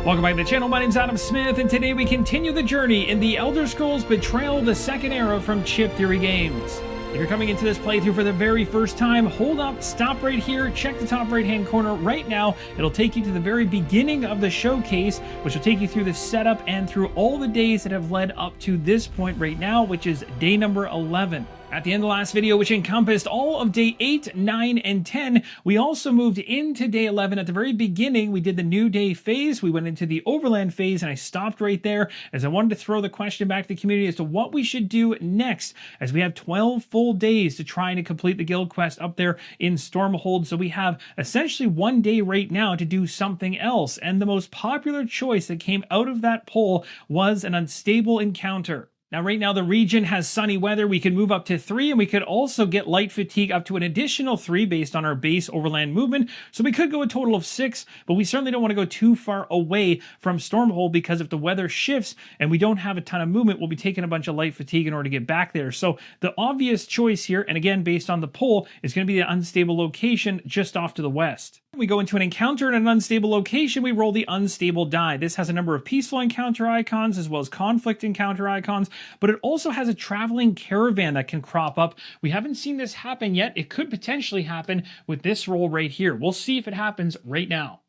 Welcome back to the channel. My name's Adam Smith, and today we continue the journey in the Elder Scrolls Betrayal: The Second Era from Chip Theory Games. If you're coming into this playthrough for the very first time, hold up, stop right here, check the top right hand corner right now. It'll take you to the very beginning of the showcase, which will take you through the setup and through all the days that have led up to this point right now, which is day number 11. At the end of the last video, which encompassed all of day 8, 9, and 10, we also moved into day 11. At the very beginning, we did the new day phase. We went into the Overland Phase, and I stopped right there as I wanted to throw the question back to the community as to what we should do next, as we have 12 full days to try and complete the guild quest up there in Stormhold. So we have essentially one day right now to do something else, and the most popular choice that came out of that poll was an unstable encounter. Now, right now, the region has sunny weather. We can move up to 3, and we could also get light fatigue up to an additional 3 based on our base overland movement. So we could go a total of 6, but we certainly don't want to go too far away from Stormhold, because if the weather shifts and we don't have a ton of movement, we'll be taking a bunch of light fatigue in order to get back there. So the obvious choice here, and again, based on the poll, is going to be the unstable location just off to the west. We go into an encounter in an unstable location, we roll the unstable die. This has a number of peaceful encounter icons as well as conflict encounter icons, but it also has a traveling caravan that can crop up. We haven't seen this happen yet. It could potentially happen with this roll right here. We'll see if it happens right now.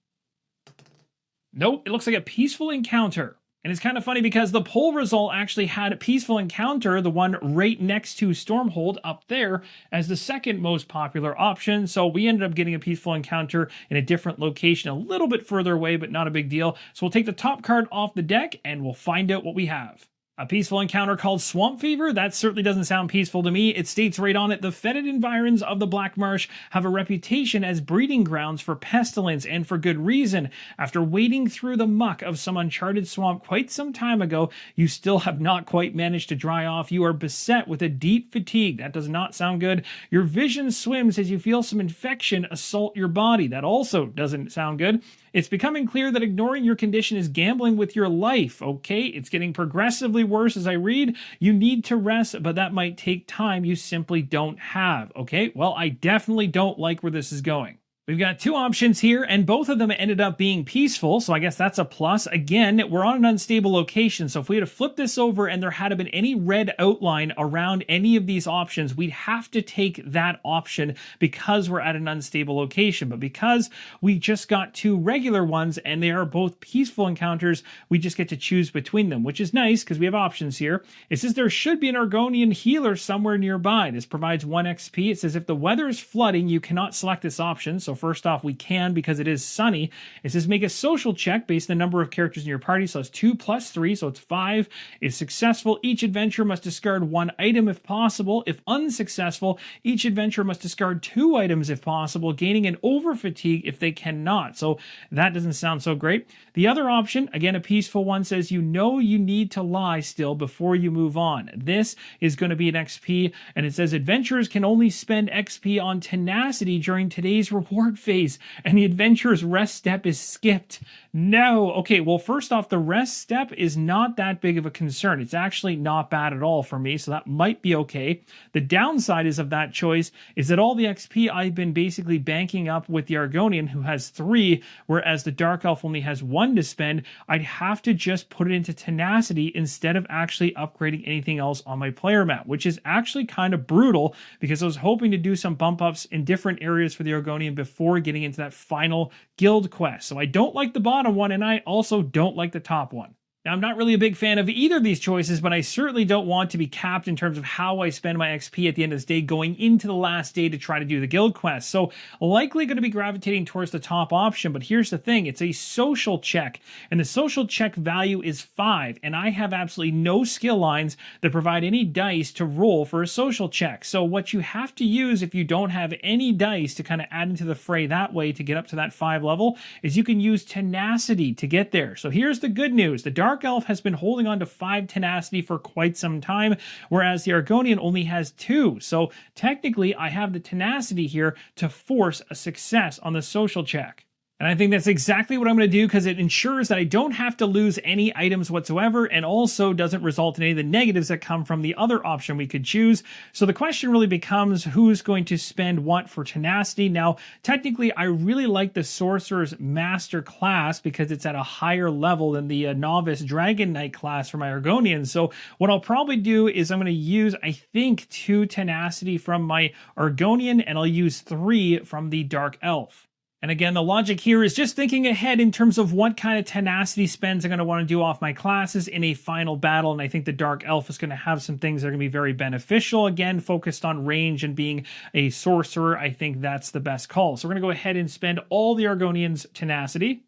Nope, it looks like a peaceful encounter. And it's kind of funny because the poll result actually had a peaceful encounter, the one right next to Stormhold up there, as the second most popular option. So we ended up getting a peaceful encounter in a different location, a little bit further away, but not a big deal. So we'll take the top card off the deck and we'll find out what we have. A peaceful encounter called Swamp Fever? That certainly doesn't sound peaceful to me. It states right on it, the fetid environs of the Black Marsh have a reputation as breeding grounds for pestilence, and for good reason. After wading through the muck of some uncharted swamp quite some time ago, you still have not quite managed to dry off. You are beset with a deep fatigue. That does not sound good. Your vision swims as you feel some infection assault your body. That also doesn't sound good. It's becoming clear that ignoring your condition is gambling with your life. Okay, it's getting progressively worse as I read. You need to rest, but that might take time you simply don't have. Okay, well, I definitely don't like where this is going. We've got 2 options here, and both of them ended up being peaceful, so I guess that's a plus. Again, we're on an unstable location, so if we had to flip this over and there had been any red outline around any of these options, we'd have to take that option because we're at an unstable location. But because we just got 2 regular ones and they are both peaceful encounters, we just get to choose between them, which is nice because we have options here. It says there should be an Argonian healer somewhere nearby. This provides 1 XP. It says if the weather is flooding, you cannot select this option, so first off, we can because it is sunny. It says make a social check based on the number of characters in your party. So it's 2 plus 3, so it's 5. If successful, each adventurer must discard 1 item if possible. If unsuccessful, each adventurer must discard 2 items if possible, gaining an over fatigue if they cannot. So that doesn't sound so great. The other option, again, a peaceful one, says you know you need to lie still before you move on. This is going to be an XP, and it says adventurers can only spend XP on tenacity during today's reward phase, and the adventurer's rest step is skipped. No. Okay, well, first off, the rest step is not that big of a concern. It's actually not bad at all for me, so that might be okay. The downside is of that choice is that all the XP I've been basically banking up with the Argonian, who has 3, whereas the Dark Elf only has 1 to spend. I'd have to just put it into tenacity instead of actually upgrading anything else on my player map, which is actually kind of brutal because I was hoping to do some bump ups in different areas for the Argonian before getting into that final guild quest. So I don't like the bottom one, and I also don't like the top one. Now, I'm not really a big fan of either of these choices, but I certainly don't want to be capped in terms of how I spend my XP at the end of this day going into the last day to try to do the guild quest. So likely going to be gravitating towards the top option, but here's the thing. It's a social check, and the social check value is 5, and I have absolutely no skill lines that provide any dice to roll for a social check. So what you have to use if you don't have any dice to kind of add into the fray that way to get up to that 5 level is you can use tenacity to get there. So here's the good news. The Dark Elf has been holding on to 5 tenacity for quite some time, whereas the Argonian only has 2. So technically, I have the tenacity here to force a success on the social check. And I think that's exactly what I'm going to do because it ensures that I don't have to lose any items whatsoever and also doesn't result in any of the negatives that come from the other option we could choose. So the question really becomes who's going to spend what for tenacity. Now, technically, I really like the Sorcerer's Master class because it's at a higher level than the Novice Dragon Knight class for my Argonians. So what I'll probably do is I'm going to use, I think, 2 tenacity from my Argonian and I'll use 3 from the Dark Elf. And again, the logic here is just thinking ahead in terms of what kind of tenacity spends I'm going to want to do off my classes in a final battle. And I think the Dark Elf is going to have some things that are going to be very beneficial. Again, focused on range and being a sorcerer, I think that's the best call. So we're going to go ahead and spend all the Argonians' tenacity.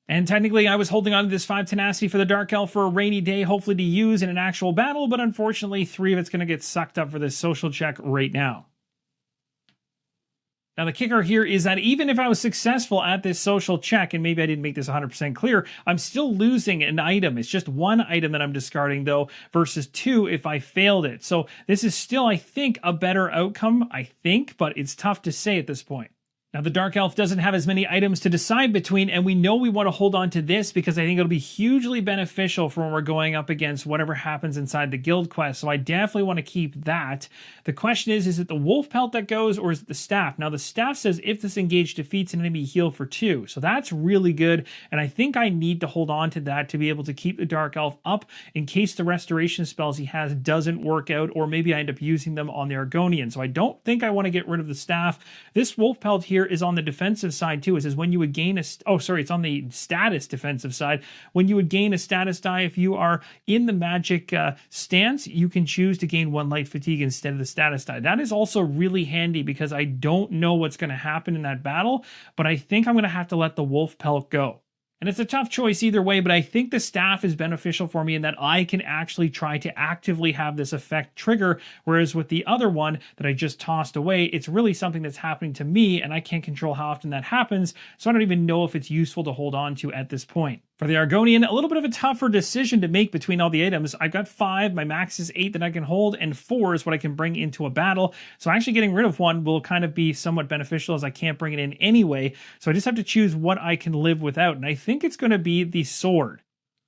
And technically, I was holding on to this 5 tenacity for the Dark Elf for a rainy day, hopefully to use in an actual battle. But unfortunately, 3 of it's going to get sucked up for this social check right now. Now, the kicker here is that even if I was successful at this social check, and maybe I didn't make this 100% clear, I'm still losing an item. It's just 1 item that I'm discarding, though, versus 2 if I failed it. So this is still, I think, a better outcome, but it's tough to say at this point. Now, the Dark Elf doesn't have as many items to decide between, and we know we want to hold on to this because I think it'll be hugely beneficial for when we're going up against whatever happens inside the guild quest, so I definitely want to keep that. The question is it the wolf pelt that goes, or is it the staff? Now, the staff says if this engage defeats an enemy, heal for 2, so that's really good, and I think I need to hold on to that to be able to keep the Dark Elf up in case the restoration spells he has doesn't work out, or maybe I end up using them on the Argonian, so I don't think I want to get rid of the staff. This wolf pelt here is on the defensive side too. It says when you would gain it's on the status defensive side. When you would gain a status die, if you are in the magic stance, you can choose to gain 1 light fatigue instead of the status die. That is also really handy because I don't know what's going to happen in that battle, but I think I'm going to have to let the wolf pelt go. And it's a tough choice either way, but I think the staff is beneficial for me in that I can actually try to actively have this effect trigger, whereas with the other one that I just tossed away, it's really something that's happening to me, and I can't control how often that happens, so I don't even know if it's useful to hold on to at this point. For the Argonian, a little bit of a tougher decision to make between all the items. I've got 5, my max is 8 that I can hold, and 4 is what I can bring into a battle. So actually getting rid of 1 will kind of be somewhat beneficial as I can't bring it in anyway. So I just have to choose what I can live without, and I think it's going to be the sword.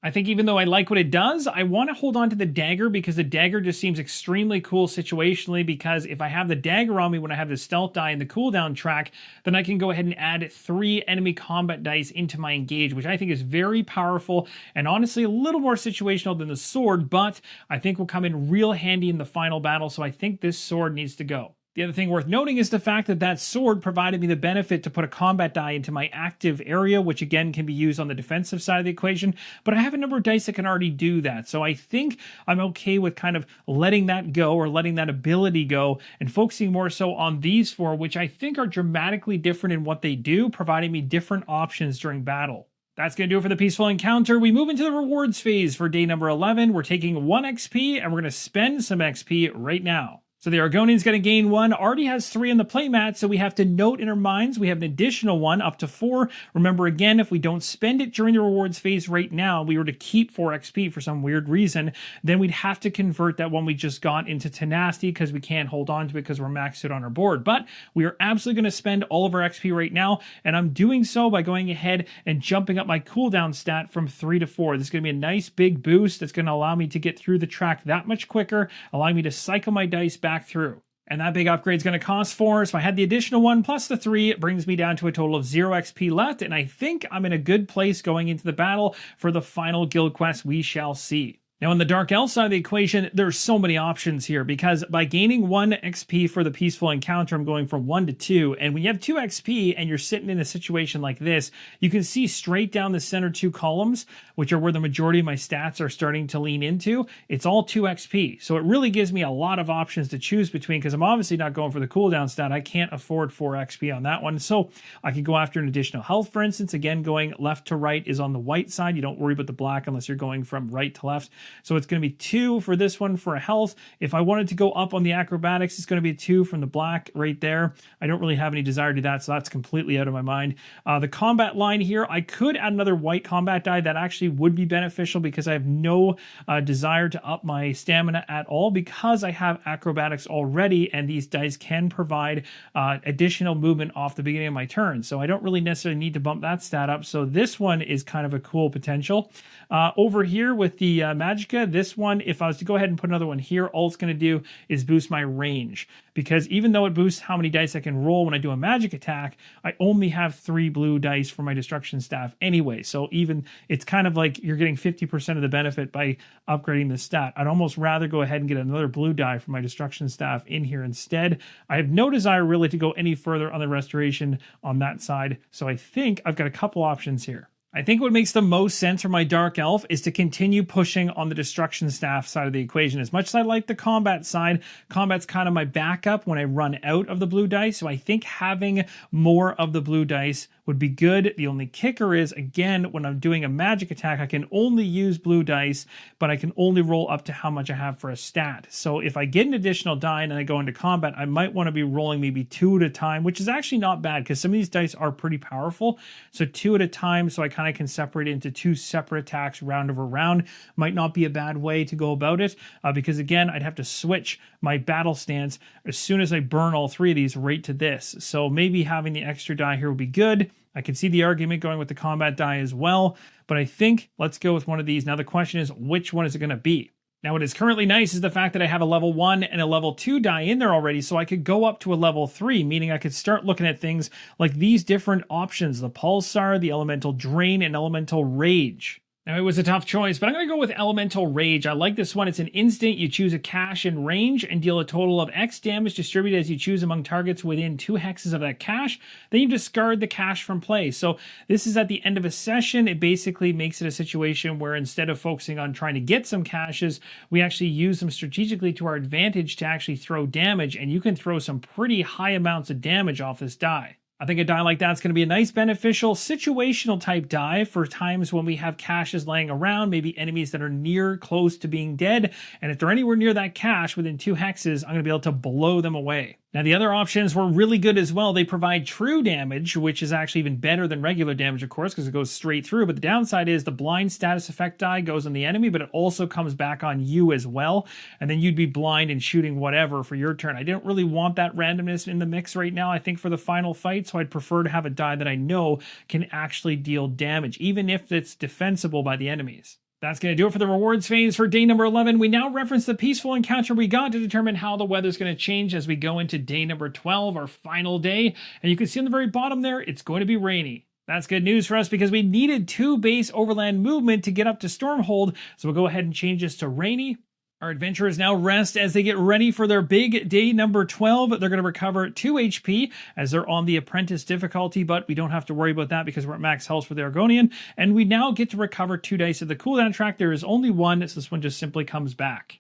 I think even though I like what it does, I want to hold on to the dagger because the dagger just seems extremely cool situationally, because if I have the dagger on me when I have the stealth die in the cooldown track, then I can go ahead and add 3 enemy combat dice into my engage, which I think is very powerful and honestly a little more situational than the sword, but I think will come in real handy in the final battle, so I think this sword needs to go. The other thing worth noting is the fact that that sword provided me the benefit to put a combat die into my active area, which again can be used on the defensive side of the equation, but I have a number of dice that can already do that. So I think I'm okay with kind of letting that go, or letting that ability go, and focusing more so on these 4, which I think are dramatically different in what they do, providing me different options during battle. That's going to do it for the Peaceful Encounter. We move into the rewards phase for day number 11. We're taking 1 XP, and we're going to spend some XP right now. So the Argonian's going to gain 1, already has 3 in the playmat, so we have to note in our minds we have an additional 1 up to 4. Remember again, if we don't spend it during the rewards phase right now, we were to keep 4 XP for some weird reason, then we'd have to convert that one we just got into tenacity because we can't hold on to it because we're maxed out on our board. But we are absolutely going to spend all of our XP right now, and I'm doing so by going ahead and jumping up my cooldown stat from 3 to 4. This is going to be a nice big boost that's going to allow me to get through the track that much quicker, allowing me to cycle my dice back through. And that big upgrade is going to cost 4, so if I had the additional 1 plus the 3, it brings me down to a total of 0 XP left, and I think I'm in a good place going into the battle for the final guild quest we shall see. Now, on the Dark Elf side of the equation, there's so many options here, because by gaining 1 XP for the Peaceful Encounter, I'm going from 1 to 2, and when you have 2 XP and you're sitting in a situation like this, you can see straight down the center 2 columns, which are where the majority of my stats are starting to lean into. It's all 2 XP, so it really gives me a lot of options to choose between, because I'm obviously not going for the cooldown stat. I can't afford 4 XP on that one, so I could go after an additional health, for instance. Again, going left to right is on the white side. You don't worry about the black unless you're going from right to left. So it's going to be 2 for this one for a health. If I wanted to go up on the acrobatics, it's going to be 2 from the black right there. I don't really have any desire to do that, so that's completely out of my mind. The combat line here, I could add another white combat die. That actually would be beneficial because I have no desire to up my stamina at all because I have acrobatics already, and these dice can provide additional movement off the beginning of my turn. So I don't really necessarily need to bump that stat up. So this one is kind of a cool potential. Over here with the Magicka, this one, if I was to go ahead and put another one here, all it's going to do is boost my range. Because even though it boosts how many dice I can roll when I do a magic attack, I only have 3 blue dice for my destruction staff anyway. So even it's kind of like you're getting 50% of the benefit by upgrading the stat. I'd almost rather go ahead and get another blue die for my destruction staff in here instead. I have no desire really to go any further on the restoration on that side. So I think I've got a couple options here. I think what makes the most sense for my Dark Elf is to continue pushing on the Destruction Staff side of the equation. As much as I like the combat side, combat's kind of my backup when I run out of the blue dice, so I think having more of the blue dice would be good. The only kicker is, again, when I'm doing a magic attack, I can only use blue dice, but I can only roll up to how much I have for a stat. So if I get an additional die and I go into combat, I might want to be rolling maybe 2 at a time, which is actually not bad because some of these dice are pretty powerful. So 2 at a time, so I kind of can separate it into 2 separate attacks round over round. Might not be a bad way to go about it because, again, I'd have to switch my battle stance as soon as I burn all 3 of these right to this. So maybe having the extra die here would be good. I can see the argument going with the combat die as well, but I think let's go with one of these. Now the question is, which one is it going to be? Now what is currently nice is the fact that I have a level 1 and a level 2 die in there already, so I could go up to a level 3, meaning I could start looking at things like these different options, the Pulsar, the Elemental Drain, and Elemental Rage. Now, it was a tough choice, but I'm going to go with Elemental Rage. I like this one. It's an instant. You choose a cache in range and deal a total of X damage distributed as you choose among targets within 2 hexes of that cache. Then you discard the cache from play. So this is at the end of a session. It basically makes it a situation where instead of focusing on trying to get some caches, we actually use them strategically to our advantage to actually throw damage, and you can throw some pretty high amounts of damage off this die. I think a die like that's going to be a nice, beneficial, situational type die for times when we have caches laying around, maybe enemies that are near, close to being dead. And if they're anywhere near that cache within 2 hexes, I'm going to be able to blow them away. Now, the other options were really good as well. They provide true damage, which is actually even better than regular damage, of course, because it goes straight through. But the downside is the blind status effect die goes on the enemy, but it also comes back on you as well. And then you'd be blind and shooting whatever for your turn. I didn't really want that randomness in the mix right now, I think, for the final fight. So I'd prefer to have a die that I know can actually deal damage, even if it's defensible by the enemies. That's going to do it for the rewards phase for day number 11. We now reference the peaceful encounter we got to determine how the weather's going to change as we go into day number 12, our final day. And you can see on the very bottom there, it's going to be rainy. That's good news for us because we needed 2 base overland movement to get up to Stormhold. So we'll go ahead and change this to rainy. Our adventurers now rest as they get ready for their big day number 12. They're going to recover 2 HP as they're on the apprentice difficulty, but we don't have to worry about that because we're at max health for the Argonian. And we now get to recover 2 dice of the cooldown track. There is only 1, so this one just simply comes back.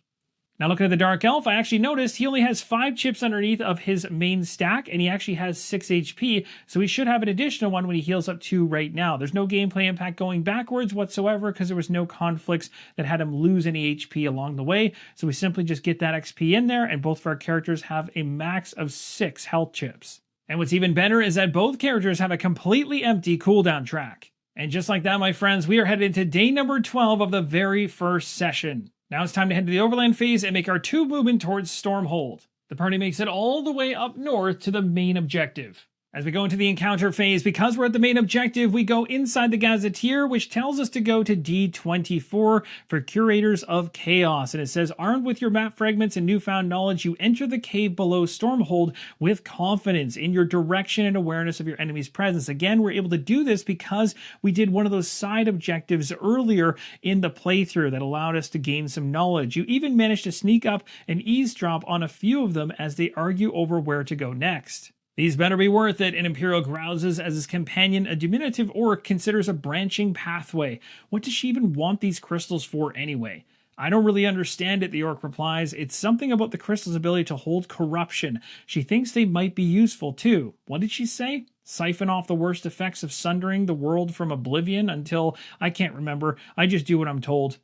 Now looking at the Dark Elf, I actually noticed he only has 5 chips underneath of his main stack, and he actually has 6 HP, so he should have an additional one when he heals up 2 right now. There's no gameplay impact going backwards whatsoever because there was no conflicts that had him lose any HP along the way, so we simply just get that XP in there, and both of our characters have a max of 6 health chips. And what's even better is that both characters have a completely empty cooldown track. And just like that, my friends, we are headed into day number 12 of the very first session. Now it's time to head to the Overland Phase and make our 2 movement towards Stormhold. The party makes it all the way up north to the main objective. As we go into the encounter phase, because we're at the main objective, we go inside the Gazetteer, which tells us to go to D24 for Curators of Chaos. And it says, armed with your map fragments and newfound knowledge, you enter the cave below Stormhold with confidence in your direction and awareness of your enemy's presence. Again, we're able to do this because we did one of those side objectives earlier in the playthrough that allowed us to gain some knowledge. You even managed to sneak up and eavesdrop on a few of them as they argue over where to go next. These better be worth it, and Imperial grouses as his companion a diminutive orc considers a branching pathway. What does she even want these crystals for anyway? I don't really understand it, the orc replies. It's something about the crystal's ability to hold corruption. She thinks they might be useful too. What did she say? Siphon off the worst effects of sundering the world from oblivion until... I can't remember. I just do what I'm told.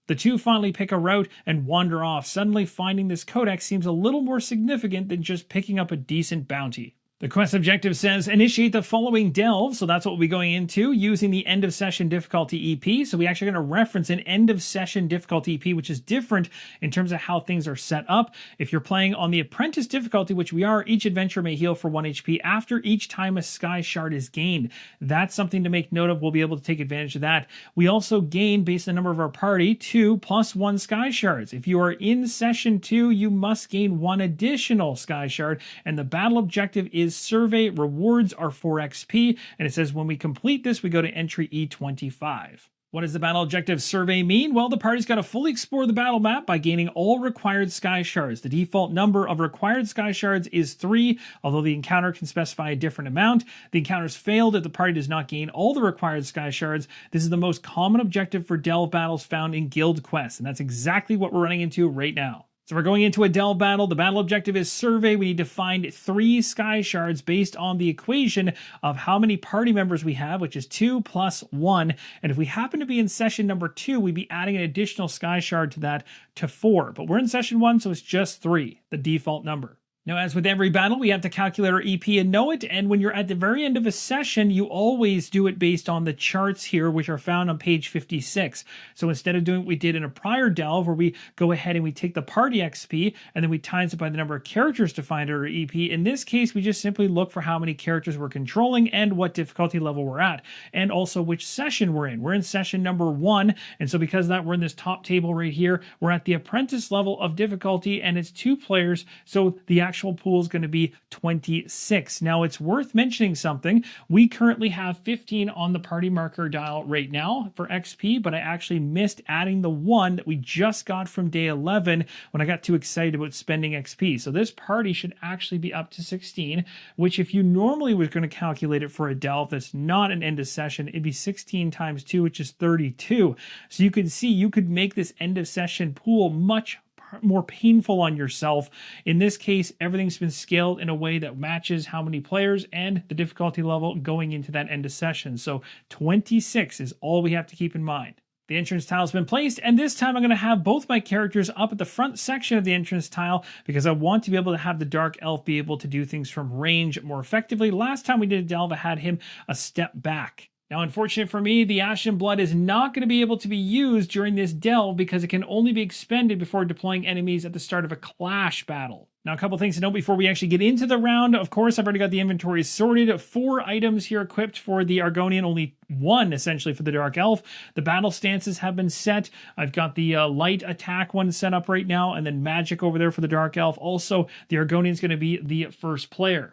The two finally pick a route and wander off. Suddenly finding this codex seems a little more significant than just picking up a decent bounty. The quest objective says initiate the following delve, so that's what we'll be going into using the end of session difficulty EP. So we actually going to reference an end of session difficulty EP, which is different in terms of how things are set up. If you're playing on the apprentice difficulty, which we are, each adventure may heal for 1 HP after each time a sky shard is gained. That's something to make note of. We'll be able to take advantage of that. We also gain, based on the number of our party, 2 + 1 sky shards. If you are in session 2, you must gain 1 additional sky shard, and the battle objective is survey. Rewards are 4 XP, and it says when we complete this, we go to entry E25. What does the battle objective survey mean? Well, the party's got to fully explore the battle map by gaining all required sky shards. The default number of required sky shards is 3, although the encounter can specify a different amount. The encounter's failed if the party does not gain all the required sky shards. This is the most common objective for delve battles found in guild quests, and that's exactly what we're running into right now. So we're going into a delve battle. The battle objective is survey. We need to find 3 sky shards based on the equation of how many party members we have, which is 2 + 1. And if we happen to be in session number 2, we'd be adding an additional sky shard to that to 4. But we're in session 1, so it's just 3, the default number. Now, as with every battle, we have to calculate our EP and know it, and when you're at the very end of a session, you always do it based on the charts here, which are found on page 56. So instead of doing what we did in a prior delve, where we go ahead and we take the party XP, and then we times it by the number of characters to find our EP, in this case, we just simply look for how many characters we're controlling and what difficulty level we're at, and also which session we're in. We're in session number 1, and so because of that, we're in this top table right here. We're at the apprentice level of difficulty, and it's 2 players, so the actual pool is going to be 26. Now, it's worth mentioning something. We currently have 15 on the party marker dial right now for XP, but I actually missed adding the 1 that we just got from day 11 when I got too excited about spending XP. So this party should actually be up to 16, which if you normally were going to calculate it for a delve that's not an end of session, it'd be 16 times 2, which is 32. So you can see you could make this end of session pool much more painful on yourself. In this case, everything's been scaled in a way that matches how many players and the difficulty level going into that end of session. So 26 is all we have to keep in mind. The entrance tile has been placed, and this time I'm going to have both my characters up at the front section of the entrance tile because I want to be able to have the Dark Elf be able to do things from range more effectively. Last time we did a delve, I had him a step back. Now, unfortunate for me, the Ashen Blood is not going to be able to be used during this delve because it can only be expended before deploying enemies at the start of a clash battle. Now, a couple things to note before we actually get into the round. Of course, I've already got the inventory sorted. 4 items here equipped for the Argonian, only 1 essentially for the Dark Elf. The battle stances have been set. I've got the light attack one set up right now, and then magic over there for the Dark Elf. Also, the Argonian is going to be the first player.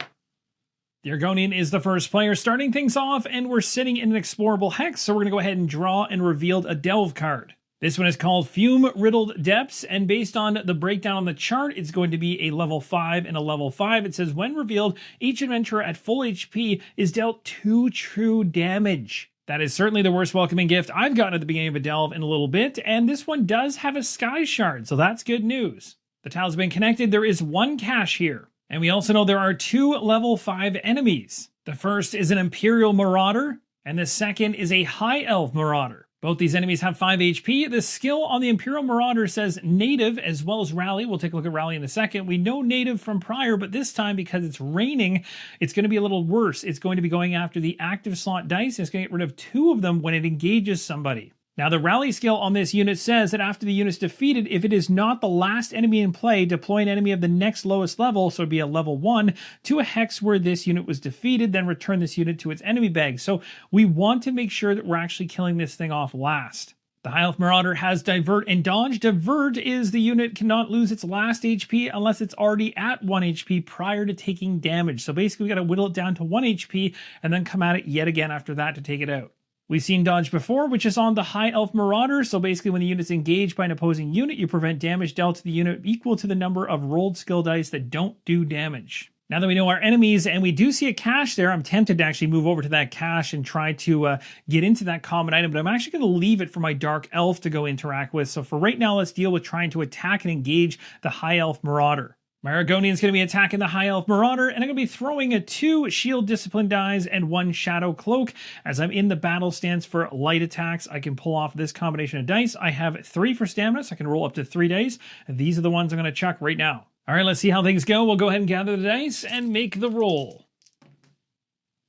The Argonian is the first player starting things off, and we're sitting in an explorable hex, so we're going to go ahead and draw and reveal a delve card. This one is called Fume Riddled Depths, and based on the breakdown on the chart, it's going to be a level 5 and a level 5. It says, when revealed, each adventurer at full HP is dealt 2 true damage. That is certainly the worst welcoming gift I've gotten at the beginning of a delve in a little bit, and this one does have a sky shard, so that's good news. The tiles have been connected. There is 1 cache here. And we also know there are 2 level 5 enemies. The first is an Imperial Marauder, and the second is a High Elf Marauder. Both these enemies have 5 HP. The skill on the Imperial Marauder says Native as well as Rally. We'll take a look at Rally in a second. We know Native from prior, but this time, because it's raining, it's going to be a little worse. It's going to be going after the active slot dice. It's going to get rid of 2 of them when it engages somebody. Now, the rally skill on this unit says that after the unit's defeated, if it is not the last enemy in play, deploy an enemy of the next lowest level, so it'd be a level 1, to a hex where this unit was defeated, then return this unit to its enemy bag. So we want to make sure that we're actually killing this thing off last. The High Elf Marauder has Divert and Dodge. Divert is the unit cannot lose its last HP unless it's already at 1 HP prior to taking damage. So basically, we got to whittle it down to 1 HP and then come at it yet again after that to take it out. We've seen Dodge before, which is on the High Elf Marauder. So basically, when the unit's engaged by an opposing unit, you prevent damage dealt to the unit equal to the number of rolled skill dice that don't do damage. Now that we know our enemies, and we do see a cache there, I'm tempted to actually move over to that cache and try to get into that common item, but I'm actually going to leave it for my Dark Elf to go interact with. So for right now, let's deal with trying to attack and engage the High Elf Marauder. My Argonian's going to be attacking the High Elf Marauder, and I'm going to be throwing a 2 Shield Discipline dies and 1 Shadow Cloak. As I'm in the battle stance for light attacks, I can pull off this combination of dice. I have 3 for stamina, so I can roll up to 3 days. And these are the ones I'm going to chuck right now. All right, let's see how things go. We'll go ahead and gather the dice and make the roll.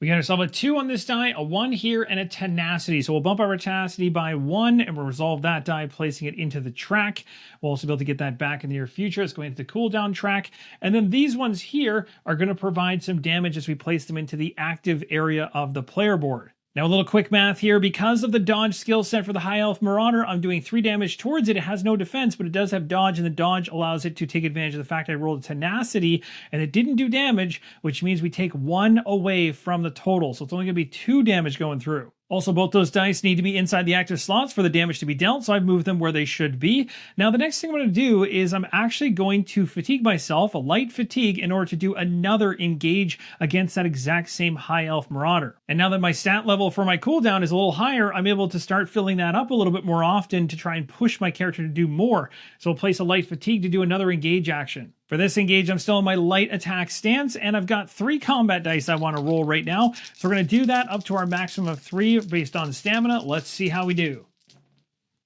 We got ourselves a 2 on this die, a 1 here, and a tenacity. So we'll bump our tenacity by 1, and we'll resolve that die, placing it into the track. We'll also be able to get that back in the near future. It's going into the cooldown track. And then these ones here are going to provide some damage as we place them into the active area of the player board. Now a little quick math here. Because of the dodge skill set for the High Elf Marauder, I'm doing 3 damage towards it. It has no defense, but it does have dodge, and the dodge allows it to take advantage of the fact I rolled a tenacity, and it didn't do damage, which means we take 1 away from the total. So it's only going to be 2 damage going through. Also, both those dice need to be inside the active slots for the damage to be dealt, so I've moved them where they should be. Now, the next thing I'm going to do is I'm actually going to fatigue myself, a light fatigue, in order to do another engage against that exact same High Elf Marauder. And now that my stat level for my cooldown is a little higher, I'm able to start filling that up a little bit more often to try and push my character to do more. So I'll place a light fatigue to do another engage action. For this engage, I'm still in my light attack stance, and I've got 3 combat dice I want to roll right now. So we're going to do that up to our maximum of 3 based on stamina. Let's see how we do.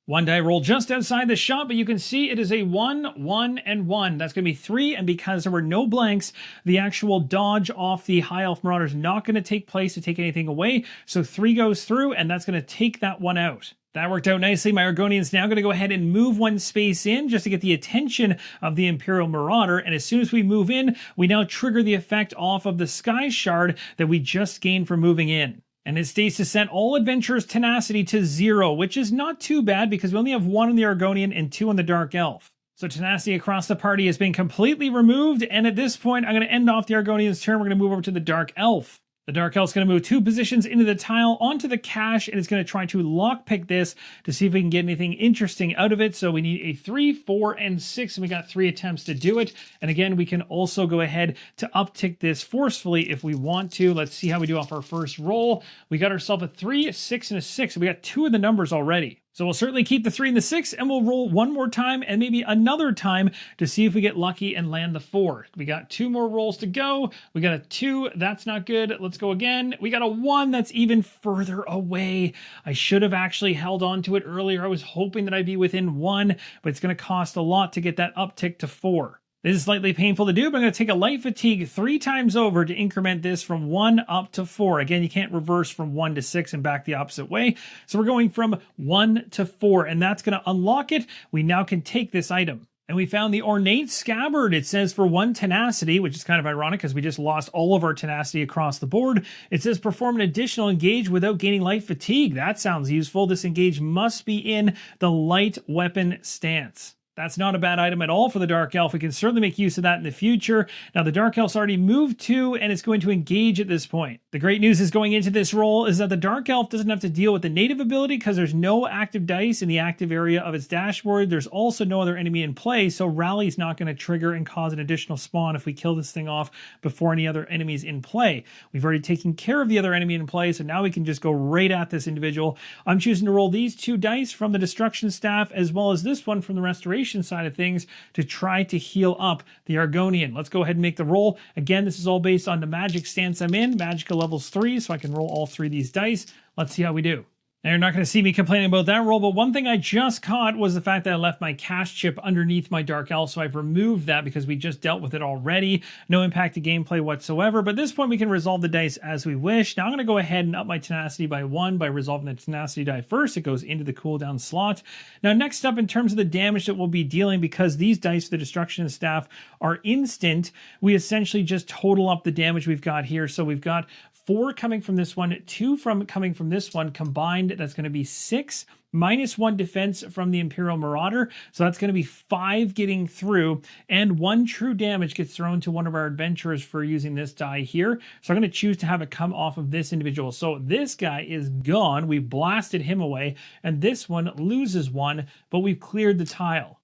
1 die roll just outside the shot, but you can see it is a 1, 1, and 1. That's going to be 3, and because there were no blanks, the actual dodge off the High Elf Marauder is not going to take place to take anything away. So 3 goes through, and that's going to take that one out. That worked out nicely. My Argonian's now going to go ahead and move 1 space in just to get the attention of the Imperial Marauder. And as soon as we move in, we now trigger the effect off of the Sky Shard that we just gained from moving in. And it states to set all adventurers' tenacity to 0, which is not too bad because we only have 1 on the Argonian and 2 on the Dark Elf. So tenacity across the party has been completely removed. And at this point, I'm going to end off the Argonian's turn. We're going to move over to the Dark Elf. The Dark Elf's going to move 2 positions into the tile onto the cache, and it's going to try to lockpick this to see if we can get anything interesting out of it. So we need a 3, 4, and 6, and we got 3 attempts to do it. And again, we can also go ahead to uptick this forcefully if we want to. Let's see how we do off our first roll. We got ourselves a 3, a 6, and a 6. So we got 2 of the numbers already. So we'll certainly keep the 3 and the 6, and we'll roll 1 more time and maybe another time to see if we get lucky and land the 4. We got 2 more rolls to go. We got a 2. That's not good. Let's go again. We got a 1. That's even further away. I should have actually held on to it earlier. I was hoping that I'd be within 1, but it's going to cost a lot to get that uptick to 4. This is slightly painful to do, but I'm going to take a light fatigue 3 times over to increment this from 1 up to 4. Again, you can't reverse from 1 to 6 and back the opposite way. So we're going from 1 to 4, and that's going to unlock it. We now can take this item. And we found the Ornate Scabbard. It says for 1 tenacity, which is kind of ironic because we just lost all of our tenacity across the board. It says perform an additional engage without gaining light fatigue. That sounds useful. This engage must be in the light weapon stance. That's not a bad item at all for the Dark Elf. We can certainly make use of that in the future. Now, the Dark Elf's already moved 2, and it's going to engage at this point. The great news is going into this roll is that the Dark Elf doesn't have to deal with the native ability because there's no active dice in the active area of its dashboard. There's also no other enemy in play, so Rally's not going to trigger and cause an additional spawn if we kill this thing off before any other enemies in play. We've already taken care of the other enemy in play, so now we can just go right at this individual. I'm choosing to roll these 2 dice from the Destruction Staff as well as this one from the Restoration side of things to try to heal up the Argonian. Let's go ahead and make the roll. Again, this is all based on the magic stance I'm in. Magicka levels 3, so I can roll all 3 of these dice. Let's see how we do. Now, you're not going to see me complaining about that roll, but one thing I just caught was the fact that I left my cache chip underneath my Dark Elf, so I've removed that because we just dealt with it already. No impact to gameplay whatsoever, but at this point we can resolve the dice as we wish. Now I'm going to go ahead and up my tenacity by 1 by resolving the tenacity die first. It goes into the cooldown slot. Now, next up, in terms of the damage that we'll be dealing, because these dice for the Destruction Staff are instant, we essentially just total up the damage we've got here. So we've got 4 coming from this one, 2 coming from this one. Combined, that's going to be 6, minus 1 defense from the Imperial Marauder. So that's going to be 5 getting through, and 1 true damage gets thrown to one of our adventurers for using this die here. So I'm going to choose to have it come off of this individual. So this guy is gone. We blasted him away, and this one loses 1, but we've cleared the tile.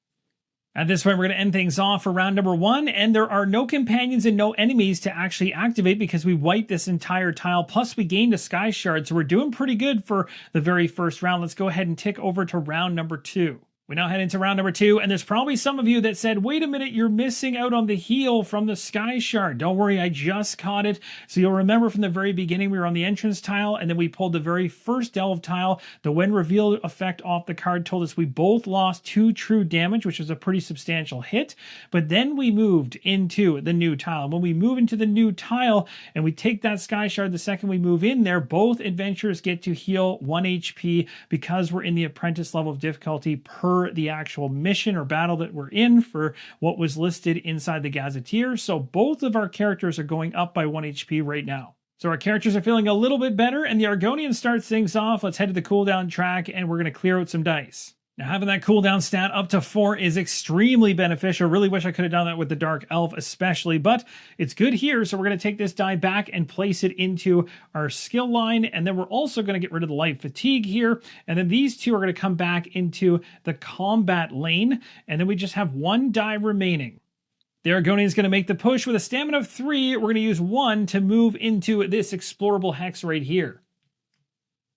At this point, we're going to end things off for round number 1, and there are no companions and no enemies to actually activate because we wiped this entire tile, plus we gained a Sky Shard, so we're doing pretty good for the very first round. Let's go ahead and tick over to round number 2. We now head into round number 2, and there's probably some of you that said, wait a minute, you're missing out on the heal from the Sky Shard. Don't worry, I just caught it. So you'll remember from the very beginning, we were on the entrance tile, and then we pulled the very first delve tile. The when revealed effect off the card told us we both lost 2 true damage, which was a pretty substantial hit. But then we moved into the new tile. When we move into the new tile, and we take that Sky Shard the second we move in there, both adventurers get to heal 1 HP because we're in the apprentice level of difficulty per the actual mission or battle that we're in for what was listed inside the Gazetteer. So both of our characters are going up by 1 HP right now. So our characters are feeling a little bit better, and the Argonian starts things off. Let's head to the cooldown track, and we're going to clear out some dice. Now, having that cooldown stat up to 4 is extremely beneficial. Really wish I could have done that with the Dark Elf especially, but it's good here. So we're going to take this die back and place it into our skill line, and then we're also going to get rid of the light fatigue here, and then these two are going to come back into the combat lane, and then we just have 1 die remaining. The Argonian is going to make the push with a stamina of 3. We're going to use 1 to move into this explorable hex right here.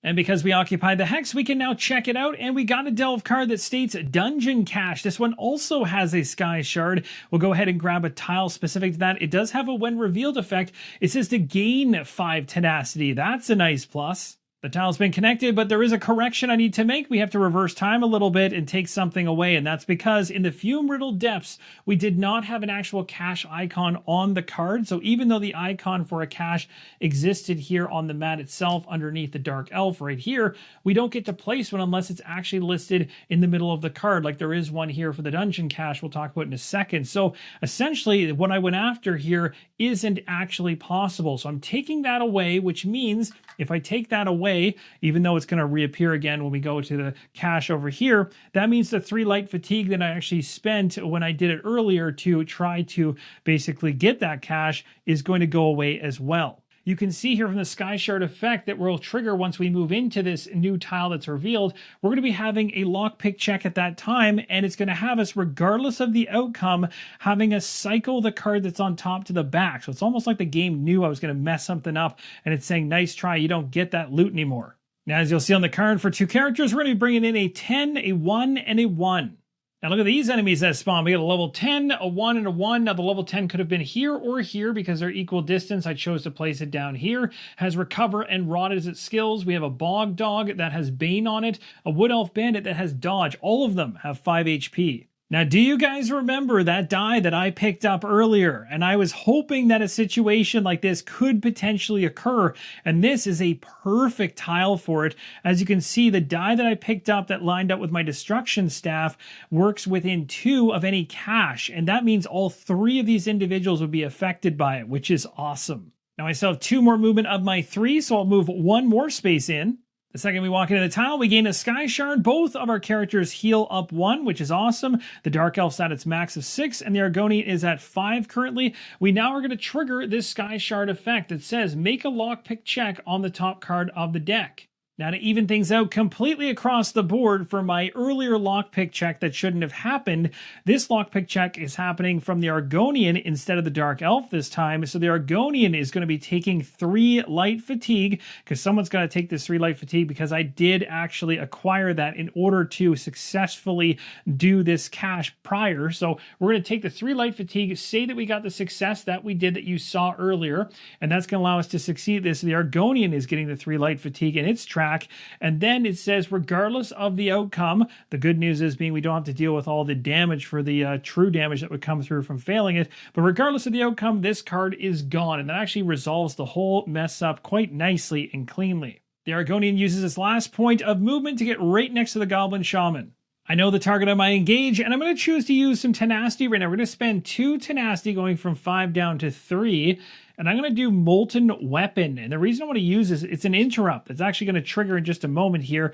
And because we occupied the hex, we can now check it out, and we got a delve card that states Dungeon Cache. This one also has a Sky Shard. We'll go ahead and grab a tile specific to that. It does have a when revealed effect. It says to gain 5 tenacity. That's a nice plus. The tile's been connected, but there is a correction I need to make. We have to reverse time a little bit and take something away, and that's because in the Fume-Riddled Depths, we did not have an actual cache icon on the card. So even though the icon for a cache existed here on the mat itself underneath the Dark Elf right here, we don't get to place one unless it's actually listed in the middle of the card, like there is one here for the Dungeon Cache we'll talk about in a second. So essentially, what I went after here isn't actually possible. So I'm taking that away, which means if I take that away, even though it's going to reappear again when we go to the cache over here, that means the 3 light fatigue that I actually spent when I did it earlier to try to basically get that cache is going to go away as well. You can see here from the Sky Shard effect that will trigger once we move into this new tile that's revealed. We're going to be having a lockpick check at that time, and it's going to have us, regardless of the outcome, having us cycle the card that's on top to the back. So it's almost like the game knew I was going to mess something up, and it's saying, nice try, you don't get that loot anymore. Now, as you'll see on the card for 2 characters, we're going to be bringing in a 10, a 1, and a 1. Now look at these enemies that spawn. We got a level 10, a 1, and a 1. Now the level 10 could have been here or here because they're equal distance. I chose to place it down here. Has Recover and Rot as its skills. We have a Bog Dog that has Bane on it. A Wood Elf Bandit that has Dodge. All of them have 5 HP. Now, do you guys remember that die that I picked up earlier? And I was hoping that a situation like this could potentially occur, and this is a perfect tile for it. As you can see, the die that I picked up that lined up with my destruction staff works within 2 of any cache, and that means all 3 of these individuals would be affected by it, which is awesome. Now, I still have 2 more movement of my 3, so I'll move 1 more space in. The second we walk into the tile, we gain a Sky Shard. Both of our characters heal up 1, which is awesome. The Dark Elf's at its max of 6, and the Argonian is at 5 currently. We now are going to trigger this Sky Shard effect that says, make a lockpick check on the top card of the deck. Now, to even things out completely across the board for my earlier lockpick check that shouldn't have happened, this lockpick check is happening from the Argonian instead of the Dark Elf this time. So the Argonian is going to be taking 3 light fatigue, because someone's got to take this 3 light fatigue, because I did actually acquire that in order to successfully do this cache prior. So we're going to take the 3 light fatigue, say that we got the success that we did that you saw earlier, and that's going to allow us to succeed this. The Argonian is getting the 3 light fatigue in its track. And then it says, regardless of the outcome, the good news is being we don't have to deal with all the damage for the true damage that would come through from failing it. But regardless of the outcome, this card is gone. And that actually resolves the whole mess up quite nicely and cleanly. The Argonian uses its last point of movement to get right next to the Goblin Shaman. I know the target of my engage, and I'm going to choose to use some tenacity right now. We're going to spend 2 tenacity going from 5 down to 3. And I'm going to do Molten Weapon. And the reason I want to use this, it's an interrupt. It's actually going to trigger in just a moment here.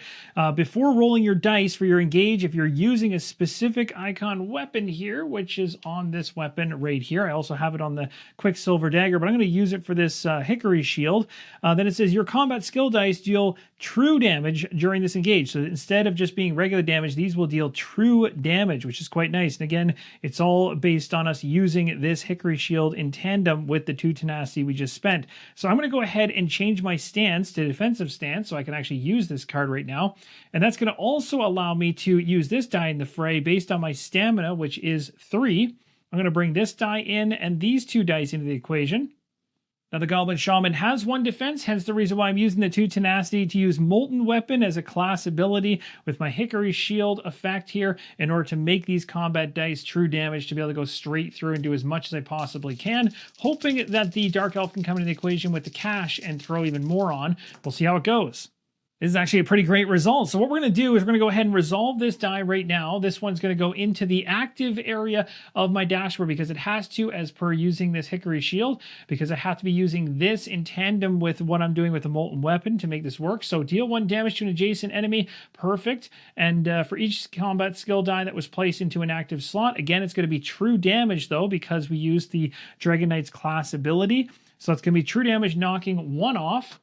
Before rolling your dice for your engage, if you're using a specific icon weapon here, which is on this weapon right here. I also have it on the Quicksilver Dagger, but I'm going to use it for this Hickory Shield. Then it says your combat skill dice deal true damage during this engage. So instead of just being regular damage, these will deal true damage, which is quite nice. And again, it's all based on us using this Hickory Shield in tandem with the 2 tenacity tenacity we just spent. So I'm going to go ahead and change my stance to defensive stance so I can actually use this card right now. And that's going to also allow me to use this die in the fray based on my stamina, which is 3. I'm going to bring this die in and these 2 dice into the equation. Now the Goblin Shaman has 1 defense, hence the reason why I'm using the 2 tenacity to use Molten Weapon as a class ability with my Hickory Shield effect here in order to make these combat dice true damage to be able to go straight through and do as much as I possibly can, hoping that the Dark Elf can come into the equation with the cash and throw even more on. We'll see how it goes. This is actually a pretty great result. So what we're going to do is we're going to go ahead and resolve this die right now. This one's going to go into the active area of my dashboard because it has to, as per using this Hickory Shield, because I have to be using this in tandem with what I'm doing with the Molten Weapon to make this work. So deal 1 damage to an adjacent enemy. Perfect. And for each combat skill die that was placed into an active slot, again, it's going to be true damage though because we used the Dragon Knight's class ability. So it's going to be true damage knocking 1 off.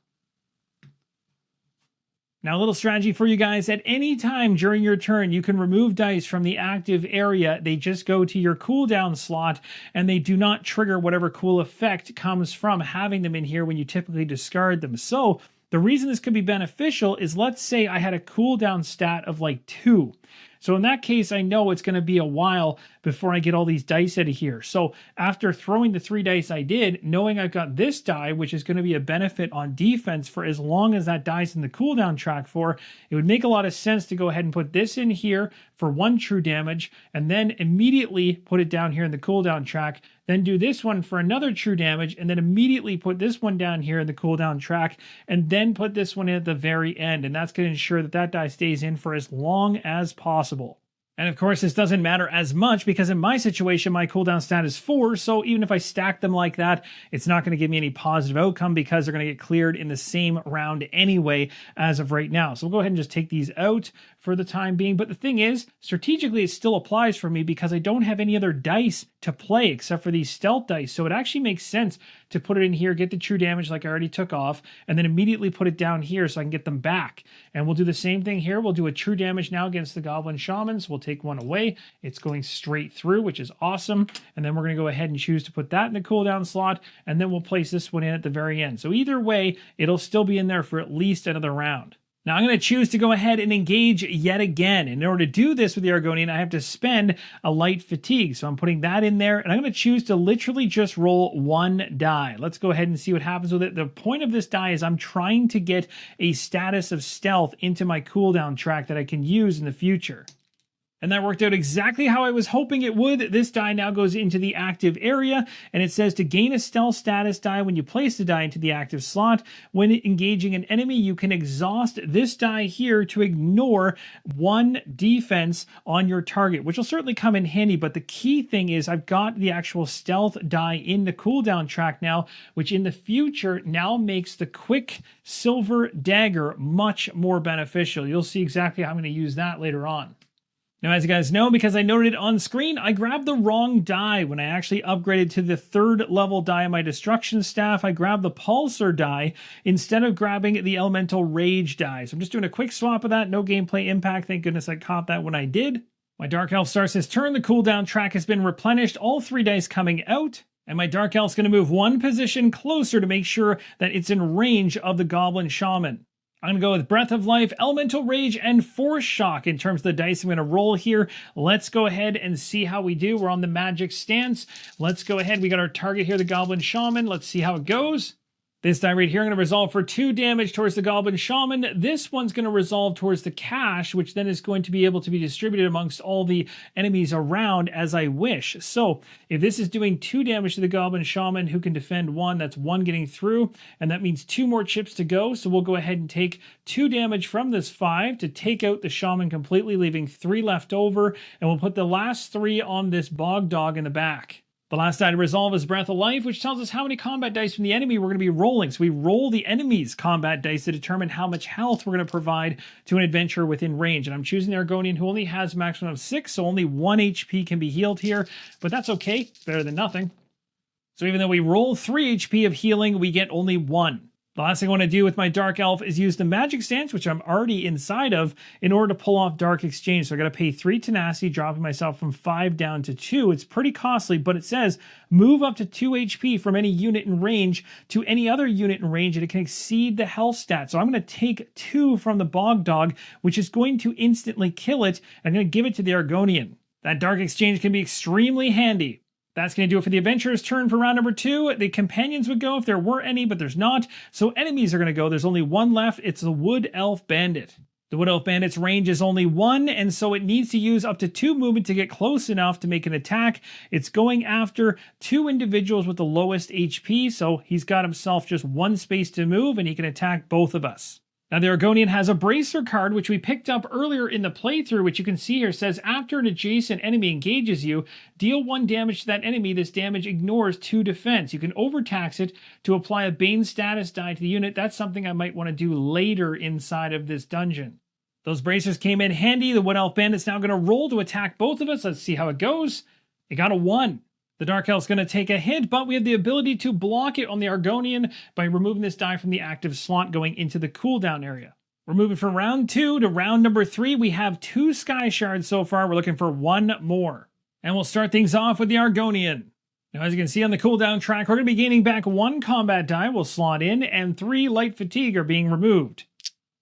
Now, a little strategy for you guys. At any time during your turn, you can remove dice from the active area. They just go to your cooldown slot, and they do not trigger whatever cool effect comes from having them in here when you typically discard them. So, the reason this could be beneficial is, let's say I had a cooldown stat of like 2. So in that case, I know it's going to be a while before I get all these dice out of here. So after throwing the 3 dice I did, knowing I've got this die, which is going to be a benefit on defense for as long as that die's in the cooldown track for, it would make a lot of sense to go ahead and put this in here for 1 true damage, and then immediately put it down here in the cooldown track, then do this one for another true damage, and then immediately put this one down here in the cooldown track, and then put this one in at the very end. And that's going to ensure that that die stays in for as long as possible. And of course, this doesn't matter as much because in my situation, my cooldown stat is 4. So even if I stack them like that, it's not going to give me any positive outcome because they're going to get cleared in the same round anyway as of right now. So we'll go ahead and just take these out for the time being. But the thing is, strategically, it still applies for me because I don't have any other dice to play except for these stealth dice. So it actually makes sense to put it in here, get the true damage like I already took off, and then immediately put it down here so I can get them back. And we'll do the same thing here. We'll do a true damage now against the Goblin Shamans. We'll take one away. It's going straight through, which is awesome. And then we're going to go ahead and choose to put that in the cooldown slot, and then we'll place this one in at the very end. So either way, it'll still be in there for at least another round. Now I'm going to choose to go ahead and engage yet again. In order to do this with the Argonian, I have to spend a light fatigue. So I'm putting that in there, and I'm going to choose to literally just roll 1 die. Let's go ahead and see what happens with it. The point of this die is I'm trying to get a status of stealth into my cooldown track that I can use in the future. And that worked out exactly how I was hoping it would. This die now goes into the active area, and it says to gain a stealth status die when you place the die into the active slot. When engaging an enemy, you can exhaust this die here to ignore 1 defense on your target, which will certainly come in handy. But the key thing is I've got the actual stealth die in the cooldown track now, which in the future now makes the quick silver dagger much more beneficial. You'll see exactly how I'm going to use that later on. Now, as you guys know, because I noted it on screen, I grabbed the wrong die when I actually upgraded to the 3rd level die of my destruction staff. I grabbed the Pulsar die instead of grabbing the Elemental Rage die. So I'm just doing a quick swap of that. No gameplay impact. Thank goodness I caught that when I did. My Dark Elf starts his turn. The cooldown track has been replenished. All 3 dice coming out. And my Dark Elf's going to move 1 position closer to make sure that it's in range of the Goblin Shaman. I'm going to go with Breath of Life, Elemental Rage, and Force Shock in terms of the dice I'm going to roll here. Let's go ahead and see how we do. We're on the magic stance. Let's go ahead. We got our target here, the Goblin Shaman. Let's see how it goes. This die right here, I'm going to resolve for 2 damage towards the Goblin Shaman. This one's going to resolve towards the cash, which then is going to be able to be distributed amongst all the enemies around as I wish. So if this is doing 2 damage to the Goblin Shaman, who can defend 1, that's 1 getting through, and that means 2 more chips to go. So we'll go ahead and take 2 damage from this 5 to take out the Shaman completely, leaving 3 left over, and we'll put the last 3 on this Bog Dog in the back. The last die to resolve is Breath of Life, which tells us how many combat dice from the enemy we're going to be rolling. So we roll the enemy's combat dice to determine how much health we're going to provide to an adventurer within range. And I'm choosing the Argonian, who only has a maximum of 6, so only 1 HP can be healed here. But that's okay. Better than nothing. So even though we roll 3 HP of healing, we get only 1. The last thing I want to do with my Dark Elf is use the Magic Stance, which I'm already inside of, in order to pull off Dark Exchange. So I got to pay 3 tenacity, dropping myself from 5 down to 2. It's pretty costly, but it says move up to 2 HP from any unit in range to any other unit in range, and it can exceed the health stat. So I'm going to take 2 from the Bog Dog, which is going to instantly kill it. I'm going to give it to the Argonian. That Dark Exchange can be extremely handy. That's going to do it for the adventurer's turn for round number 2. The companions would go if there were any, but there's not. So enemies are going to go. There's only one left. It's the Wood Elf Bandit. The Wood Elf Bandit's range is only 1, and so it needs to use up to 2 movement to get close enough to make an attack. It's going after 2 individuals with the lowest HP, so he's got himself just 1 space to move, and he can attack both of us. Now, the Argonian has a Bracer card, which we picked up earlier in the playthrough, which you can see here says, after an adjacent enemy engages you, deal 1 damage to that enemy. This damage ignores 2 defense. You can overtax it to apply a Bane status die to the unit. That's something I might want to do later inside of this dungeon. Those bracers came in handy. The Wood Elf Bandit's now going to roll to attack both of us. Let's see how it goes. It got a 1. The Dark Elf's going to take a hit, but we have the ability to block it on the Argonian by removing this die from the active slot going into the cooldown area. We're moving from round 2 to round number 3. We have 2 Sky Shards so far. We're looking for 1 more. And we'll start things off with the Argonian. Now, as you can see on the cooldown track, we're going to be gaining back 1 combat die will slot in, and 3 light fatigue are being removed.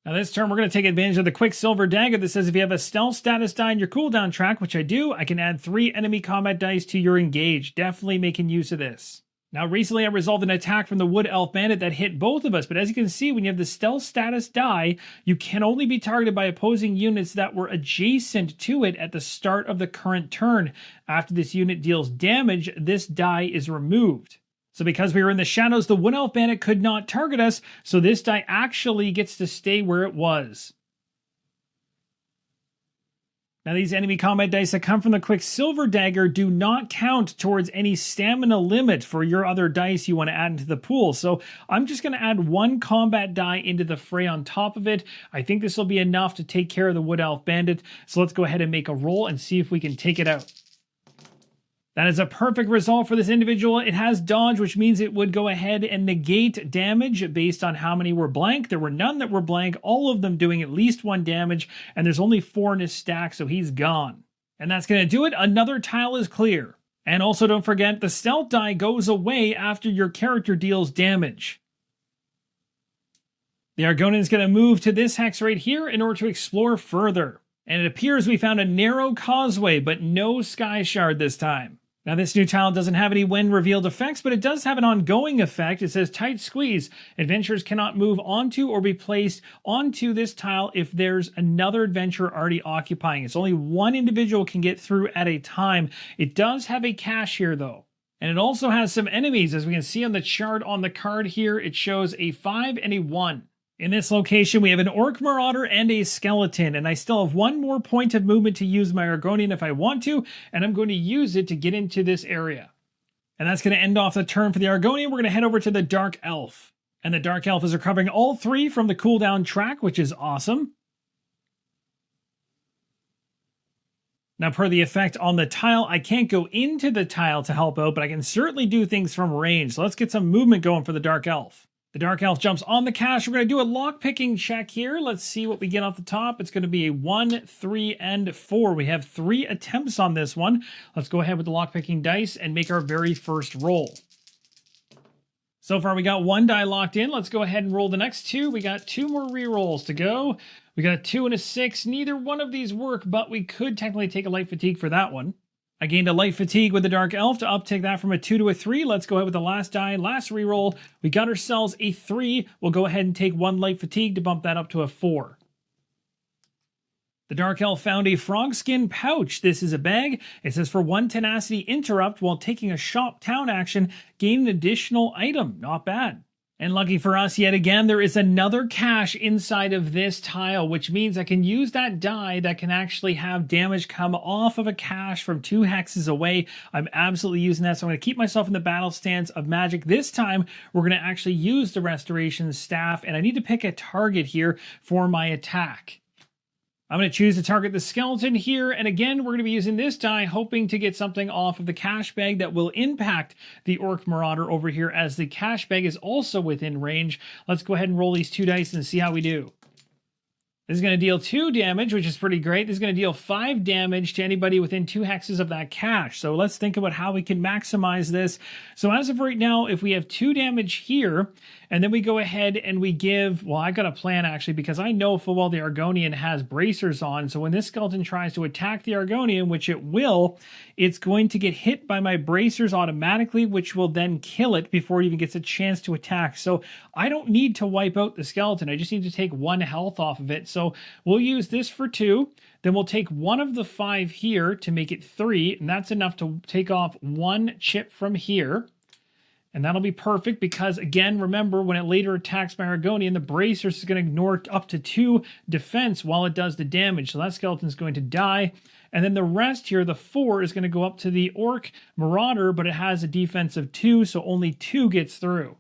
Now this turn, we're going to take advantage of the Quicksilver Dagger that says if you have a stealth status die in your cooldown track, which I do, I can add 3 enemy combat dice to your engage. Definitely making use of this. Now recently I resolved an attack from the Wood Elf Bandit that hit both of us, but as you can see, when you have the stealth status die, you can only be targeted by opposing units that were adjacent to it at the start of the current turn. After this unit deals damage, this die is removed. So because we were in the shadows, the Wood Elf Bandit could not target us, so this die actually gets to stay where it was. Now these enemy combat dice that come from the Quicksilver Dagger do not count towards any stamina limit for your other dice you want to add into the pool. So I'm just going to add 1 combat die into the fray on top of it. I think this will be enough to take care of the Wood Elf Bandit. So let's go ahead and make a roll and see if we can take it out. That is a perfect result for this individual. It has dodge, which means it would go ahead and negate damage based on how many were blank. There were none that were blank, all of them doing at least 1 damage, and there's only 4 in his stack, so he's gone. And that's going to do it. Another tile is clear. And also don't forget, the stealth die goes away after your character deals damage. The Argonian is going to move to this hex right here in order to explore further. And it appears we found a narrow causeway, but no Sky Shard this time. Now this new tile doesn't have any when revealed effects, but it does have an ongoing effect. It says tight squeeze. Adventurers cannot move onto or be placed onto this tile if there's another adventurer already occupying it. So only 1 individual can get through at a time. It does have a cache here though. And it also has some enemies. As we can see on the chart on the card here, it shows a 5 and a 1. In this location, we have an Orc Marauder and a Skeleton, and I still have 1 more point of movement to use my Argonian if I want to, and I'm going to use it to get into this area. And that's going to end off the turn for the Argonian. We're going to head over to the Dark Elf. And the Dark Elf is recovering all 3 from the cooldown track, which is awesome. Now, per the effect on the tile, I can't go into the tile to help out, but I can certainly do things from range. So let's get some movement going for the Dark Elf. The Dark Elf jumps on the cache. We're going to do a lock-picking check here. Let's see what we get off the top. It's going to be a 1, 3, and 4. We have 3 attempts on this one. Let's go ahead with the lock-picking dice and make our very first roll. So far, we got 1 die locked in. Let's go ahead and roll the next 2. We got 2 more re-rolls to go. We got a 2 and a 6. Neither one of these work, but we could technically take a light fatigue for that one. I gained a light fatigue with the Dark Elf to uptick that from a 2 to a 3. Let's go ahead with the last die, last reroll. We got ourselves a 3. We'll go ahead and take 1 light fatigue to bump that up to a 4. The Dark Elf found a frog skin pouch. This is a bag. It says for 1 tenacity interrupt while taking a shop town action, gain an additional item. Not bad. And lucky for us, yet again, there is another cache inside of this tile, which means I can use that die that can actually have damage come off of a cache from 2 hexes away. I'm absolutely using that, so I'm going to keep myself in the battle stance of magic. This time, we're going to actually use the restoration staff, and I need to pick a target here for my attack. I'm going to choose to target the skeleton here, and again, we're going to be using this die, hoping to get something off of the cash bag that will impact the Orc Marauder over here, as the cash bag is also within range. Let's go ahead and roll these 2 dice and see how we do. This is going to deal 2 damage, which is pretty great. This is going to deal 5 damage to anybody within 2 hexes of that cache. So let's think about how we can maximize this. So as of right now, if we have 2 damage here, and then we go ahead and we give, well, I got a plan actually, because I know full well the Argonian has bracers on. So when this skeleton tries to attack the Argonian, which it will, it's going to get hit by my bracers automatically, which will then kill it before it even gets a chance to attack. So I don't need to wipe out the skeleton. I just need to take 1 health off of it. So we'll use this for 2. Then we'll take 1 of the 5 here to make it 3. And that's enough to take off 1 chip from here. And that'll be perfect because, again, remember, when it later attacks my Argonian, the bracers is going to ignore up to 2 defense while it does the damage. So that skeleton's going to die. And then the rest here, the 4, is going to go up to the Orc Marauder, but it has a defense of 2, so only 2 gets through.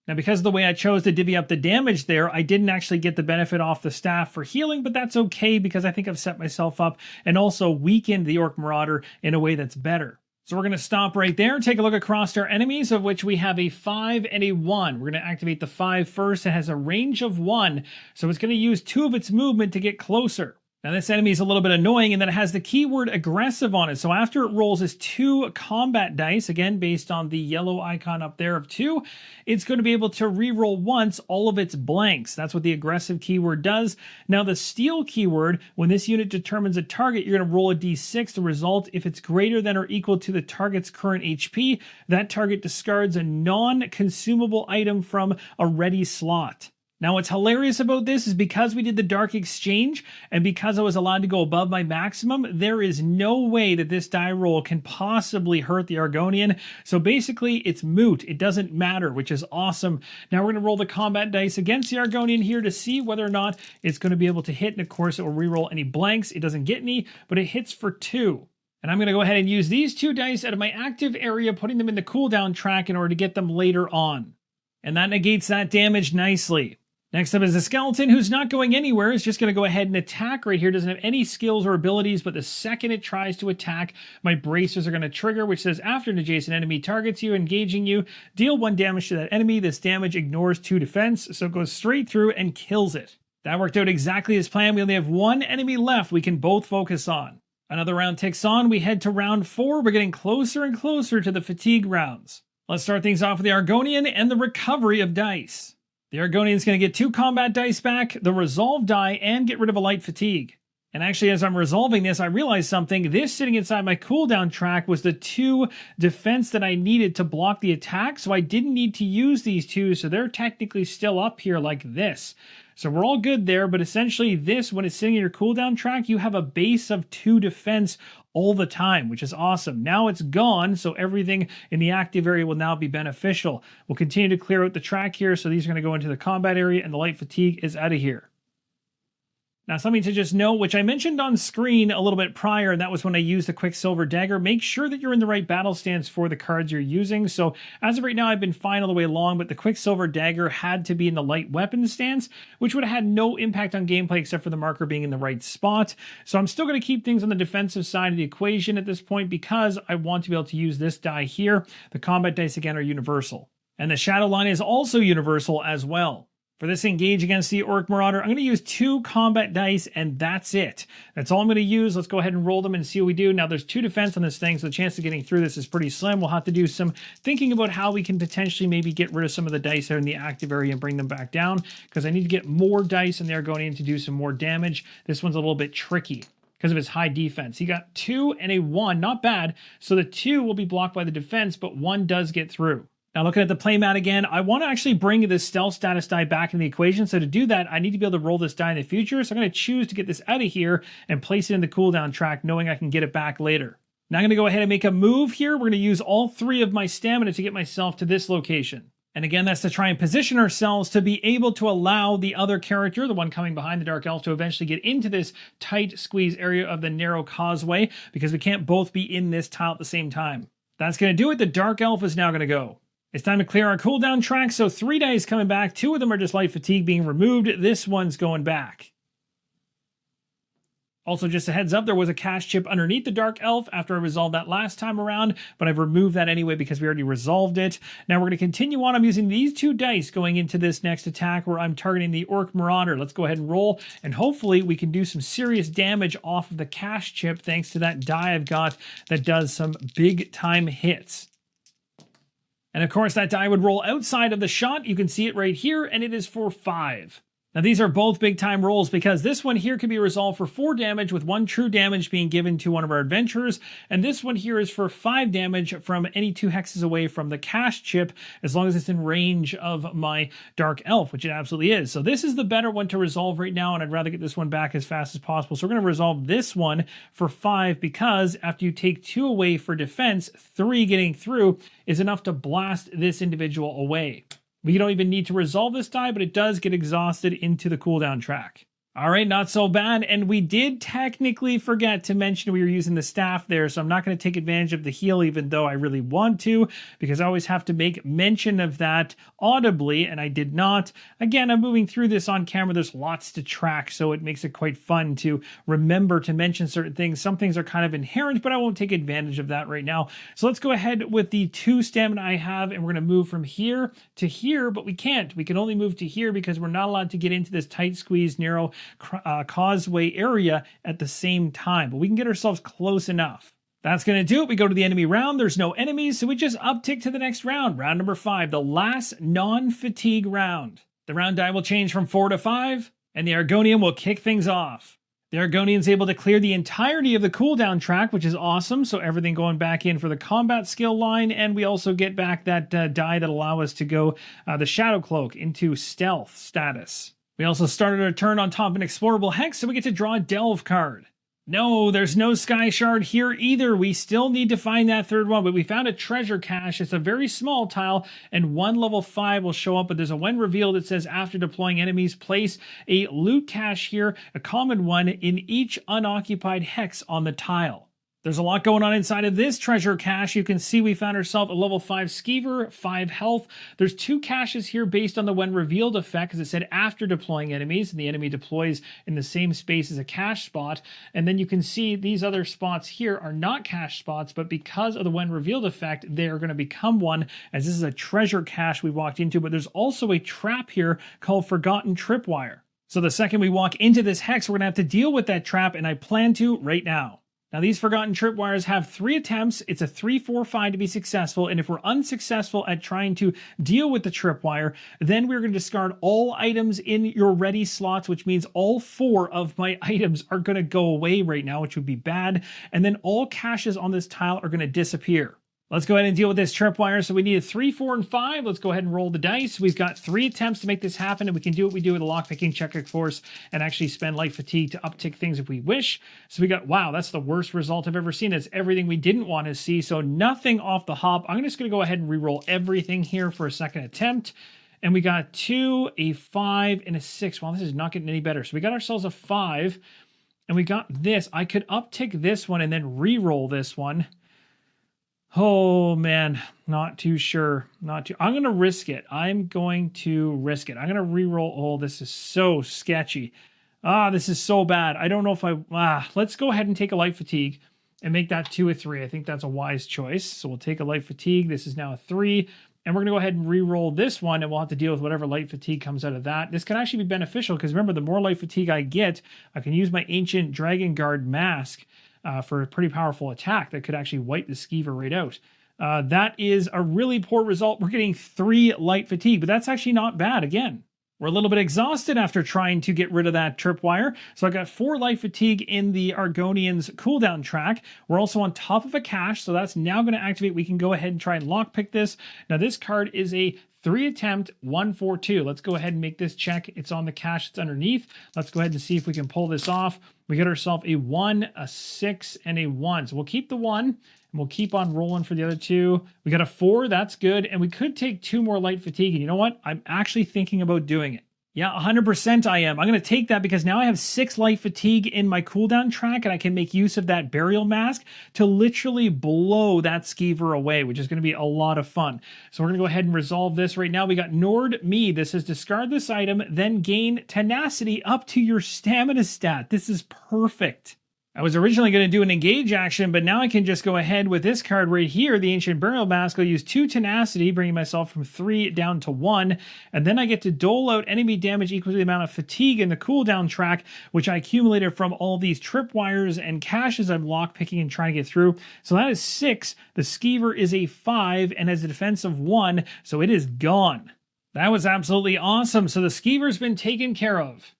Now, because of the way I chose to divvy up the damage there, I didn't actually get the benefit off the staff for healing, but that's okay because I think I've set myself up and also weakened the Orc Marauder in a way that's better. So we're going to stop right there, take a look across our enemies, of which we have a 5 and a 1. We're going to activate the 5 first. It has a range of 1, so it's going to use 2 of its movement to get closer. Now this enemy is a little bit annoying in that it has the keyword aggressive on it. So after it rolls its 2 combat dice, again based on the yellow icon up there of 2, it's going to be able to re-roll once all of its blanks. That's what the aggressive keyword does. Now the steal keyword, when this unit determines a target, you're going to roll a d6. The result, if it's greater than or equal to the target's current HP, that target discards a non-consumable item from a ready slot. Now, what's hilarious about this is because we did the Dark Exchange and because I was allowed to go above my maximum, there is no way that this die roll can possibly hurt the Argonian. So basically, it's moot. It doesn't matter, which is awesome. Now, we're going to roll the combat dice against the Argonian here to see whether or not it's going to be able to hit. And of course, it will reroll any blanks. It doesn't get any, but it hits for 2. And I'm going to go ahead and use these 2 dice out of my active area, putting them in the cooldown track in order to get them later on. And that negates that damage nicely. Next up is the skeleton, who's not going anywhere. It's just going to go ahead and attack right here. Doesn't have any skills or abilities, but the second it tries to attack, my bracers are going to trigger, which says after an adjacent enemy targets you, engaging you, deal 1 damage to that enemy. This damage ignores 2 defense, so it goes straight through and kills it. That worked out exactly as planned. We only have 1 enemy left we can both focus on. Another round ticks on. We head to round 4. We're getting closer and closer to the fatigue rounds. Let's start things off with the Argonian and the recovery of dice. The Argonian's going to get 2 combat dice back, the resolve die, and get rid of a light fatigue. And actually, as I'm resolving this, I realized something. This sitting inside my cooldown track was the 2 defense that I needed to block the attack, so I didn't need to use these 2, so they're technically still up here like this. So we're all good there, but essentially this, when it's sitting in your cooldown track, you have a base of 2 defense all the time, which is awesome. Now it's gone, so everything in the active area will now be beneficial. We'll continue to clear out the track here, so these are going to go into the combat area, and the light fatigue is out of here. Now, something to just note, which I mentioned on screen a little bit prior, and that was when I used the Quicksilver Dagger. Make sure that you're in the right battle stance for the cards you're using. So as of right now, I've been fine all the way along, but the Quicksilver Dagger had to be in the light weapon stance, which would have had no impact on gameplay except for the marker being in the right spot. So I'm still going to keep things on the defensive side of the equation at this point because I want to be able to use this die here. The combat dice, again, are universal. And the Shadow line is also universal as well. For this engage against the Orc Marauder, I'm going to use 2 combat dice, and that's it. That's all I'm going to use. Let's go ahead and roll them and see what we do. Now, there's 2 defense on this thing, so the chance of getting through this is pretty slim. We'll have to do some thinking about how we can potentially maybe get rid of some of the dice out in the active area and bring them back down, because I need to get more dice in there going in to do some more damage. This one's a little bit tricky because of his high defense. He got 2 and a 1, not bad. So the 2 will be blocked by the defense, but 1 does get through. Now looking at the playmat again, I want to actually bring this stealth status die back in the equation. So to do that, I need to be able to roll this die in the future. So I'm going to choose to get this out of here and place it in the cooldown track, knowing I can get it back later. Now I'm going to go ahead and make a move here. We're going to use all 3 of my stamina to get myself to this location. And again, that's to try and position ourselves to be able to allow the other character, the one coming behind the Dark Elf, to eventually get into this tight squeeze area of the narrow causeway, because we can't both be in this tile at the same time. That's going to do it. The Dark Elf is now going to go. It's time to clear our cooldown track, so 3 dice coming back. 2 of them are just light fatigue being removed. This one's going back. Also, just a heads up, there was a cash chip underneath the Dark Elf after I resolved that last time around, but I've removed that anyway because we already resolved it. Now we're going to continue on. I'm using these 2 dice going into this next attack where I'm targeting the Orc Marauder. Let's go ahead and roll, and hopefully we can do some serious damage off of the cash chip thanks to that die I've got that does some big-time hits. And of course, that die would roll outside of the shot. You can see it right here, and it is for 5. Now these are both big time rolls because this one here can be resolved for 4 damage with 1 true damage being given to one of our adventurers, and this one here is for 5 damage from any 2 hexes away from the cash chip as long as it's in range of my Dark Elf, which it absolutely is. So this is the better one to resolve right now, and I'd rather get this one back as fast as possible. So we're going to resolve this one for 5 because after you take 2 away for defense, 3 getting through is enough to blast this individual away. We don't even need to resolve this die, but it does get exhausted into the cooldown track. All right, not so bad. And we did technically forget to mention we were using the staff there, so I'm not going to take advantage of the heal even though I really want to, because I always have to make mention of that audibly, and I did not. Again, I'm moving through this on camera. There's lots to track, so it makes it quite fun to remember to mention certain things. Some things are kind of inherent, but I won't take advantage of that right now. So let's go ahead with the 2 stamina I have, and we're going to move from here to here, but we can't. We can only move to here because we're not allowed to get into this tight squeeze, narrow causeway area at the same time, but we can get ourselves close enough. That's going to do it. We go to the enemy round. There's no enemies, so we just uptick to the next round. Round number 5, the last non-fatigue round. The round die will change from 4 to 5, and the Argonian will kick things off. The Argonian's able to clear the entirety of the cooldown track, which is awesome, so everything going back in for the combat skill line, and we also get back that die that allow us to go the Shadow Cloak into stealth status. We also started our turn on top of an explorable hex, so we get to draw a Delve card. No, there's no Sky Shard here either. We still need to find that 3rd one, but we found a treasure cache. It's a very small tile, and 1 level 5 will show up, but there's a when revealed that says after deploying enemies, place a loot cache here, a common one, in each unoccupied hex on the tile. There's a lot going on inside of this treasure cache. You can see we found ourselves a level 5 skeever, 5 health. There's 2 caches here based on the when revealed effect, because it said after deploying enemies, and the enemy deploys in the same space as a cache spot. And then you can see these other spots here are not cache spots, but because of the when revealed effect, they are going to become one, as this is a treasure cache we walked into. But there's also a trap here called Forgotten Tripwire. So the second we walk into this hex, we're going to have to deal with that trap, and I plan to right now. Now, these Forgotten Tripwires have 3 attempts. It's a 3-4-5 to be successful, and if we're unsuccessful at trying to deal with the tripwire, then we're going to discard all items in your ready slots, which means all 4 of my items are going to go away right now, which would be bad, and then all caches on this tile are going to disappear. Let's go ahead and deal with this tripwire. So we need a 3, 4, and 5. Let's go ahead and roll the dice. We've got 3 attempts to make this happen, and we can do what we do with a lockpicking check, of course, and actually spend light fatigue to uptick things if we wish. So we got, wow, that's the worst result I've ever seen. That's everything we didn't want to see. So nothing off the hop. I'm just going to go ahead and re-roll everything here for a second attempt. And we got 2, a 5, and a 6. Well, this is not getting any better. So we got ourselves a 5, and we got this. I could uptick this one and then re-roll this one. Oh, man, not too sure. I'm going to risk it. I'm going to re-roll. Oh, this is so sketchy. This is so bad. I don't know if let's go ahead and take a light fatigue and make that 2 a 3. I think that's a wise choice. So we'll take a light fatigue. This is now a 3. And we're going to go ahead and re-roll this one, and we'll have to deal with whatever light fatigue comes out of that. This can actually be beneficial because remember, the more light fatigue I get, I can use my Ancient Dragon Guard mask for a pretty powerful attack that could actually wipe the skeever right out. That is a really poor result. We're getting 3 light fatigue, but that's actually not bad again. We're a little bit exhausted after trying to get rid of that tripwire. So I got 4 light fatigue in the Argonian's cooldown track. We're also on top of a cache, so that's now going to activate. We can go ahead and try and lockpick this. Now this card is a 3 attempt, 1, 4, 2. Let's go ahead and make this check. It's on the cache that's underneath. Let's go ahead and see if we can pull this off. We got ourselves a 1, a 6, and a 1. So we'll keep the 1, and we'll keep on rolling for the other 2. We got a 4, that's good. And we could take 2 more light fatigue. And you know what? I'm actually thinking about doing it. Yeah, 100% I am. I'm going to take that because now I have 6 light fatigue in my cooldown track, and I can make use of that burial mask to literally blow that skeever away, which is going to be a lot of fun. So we're going to go ahead and resolve this right now. We got Nord Me. This says discard this item, then gain tenacity up to your stamina stat. This is perfect. I was originally going to do an engage action, but now I can just go ahead with this card right here, the Ancient Burial Mask. I'll use 2 tenacity, bringing myself from 3 down to 1, and then I get to dole out enemy damage equal to the amount of fatigue in the cooldown track, which I accumulated from all these tripwires and caches I'm lockpicking and trying to get through. So that is 6. The Skeever is a 5 and has a defense of 1, so it is gone. That was absolutely awesome. So the Skeever's been taken care of.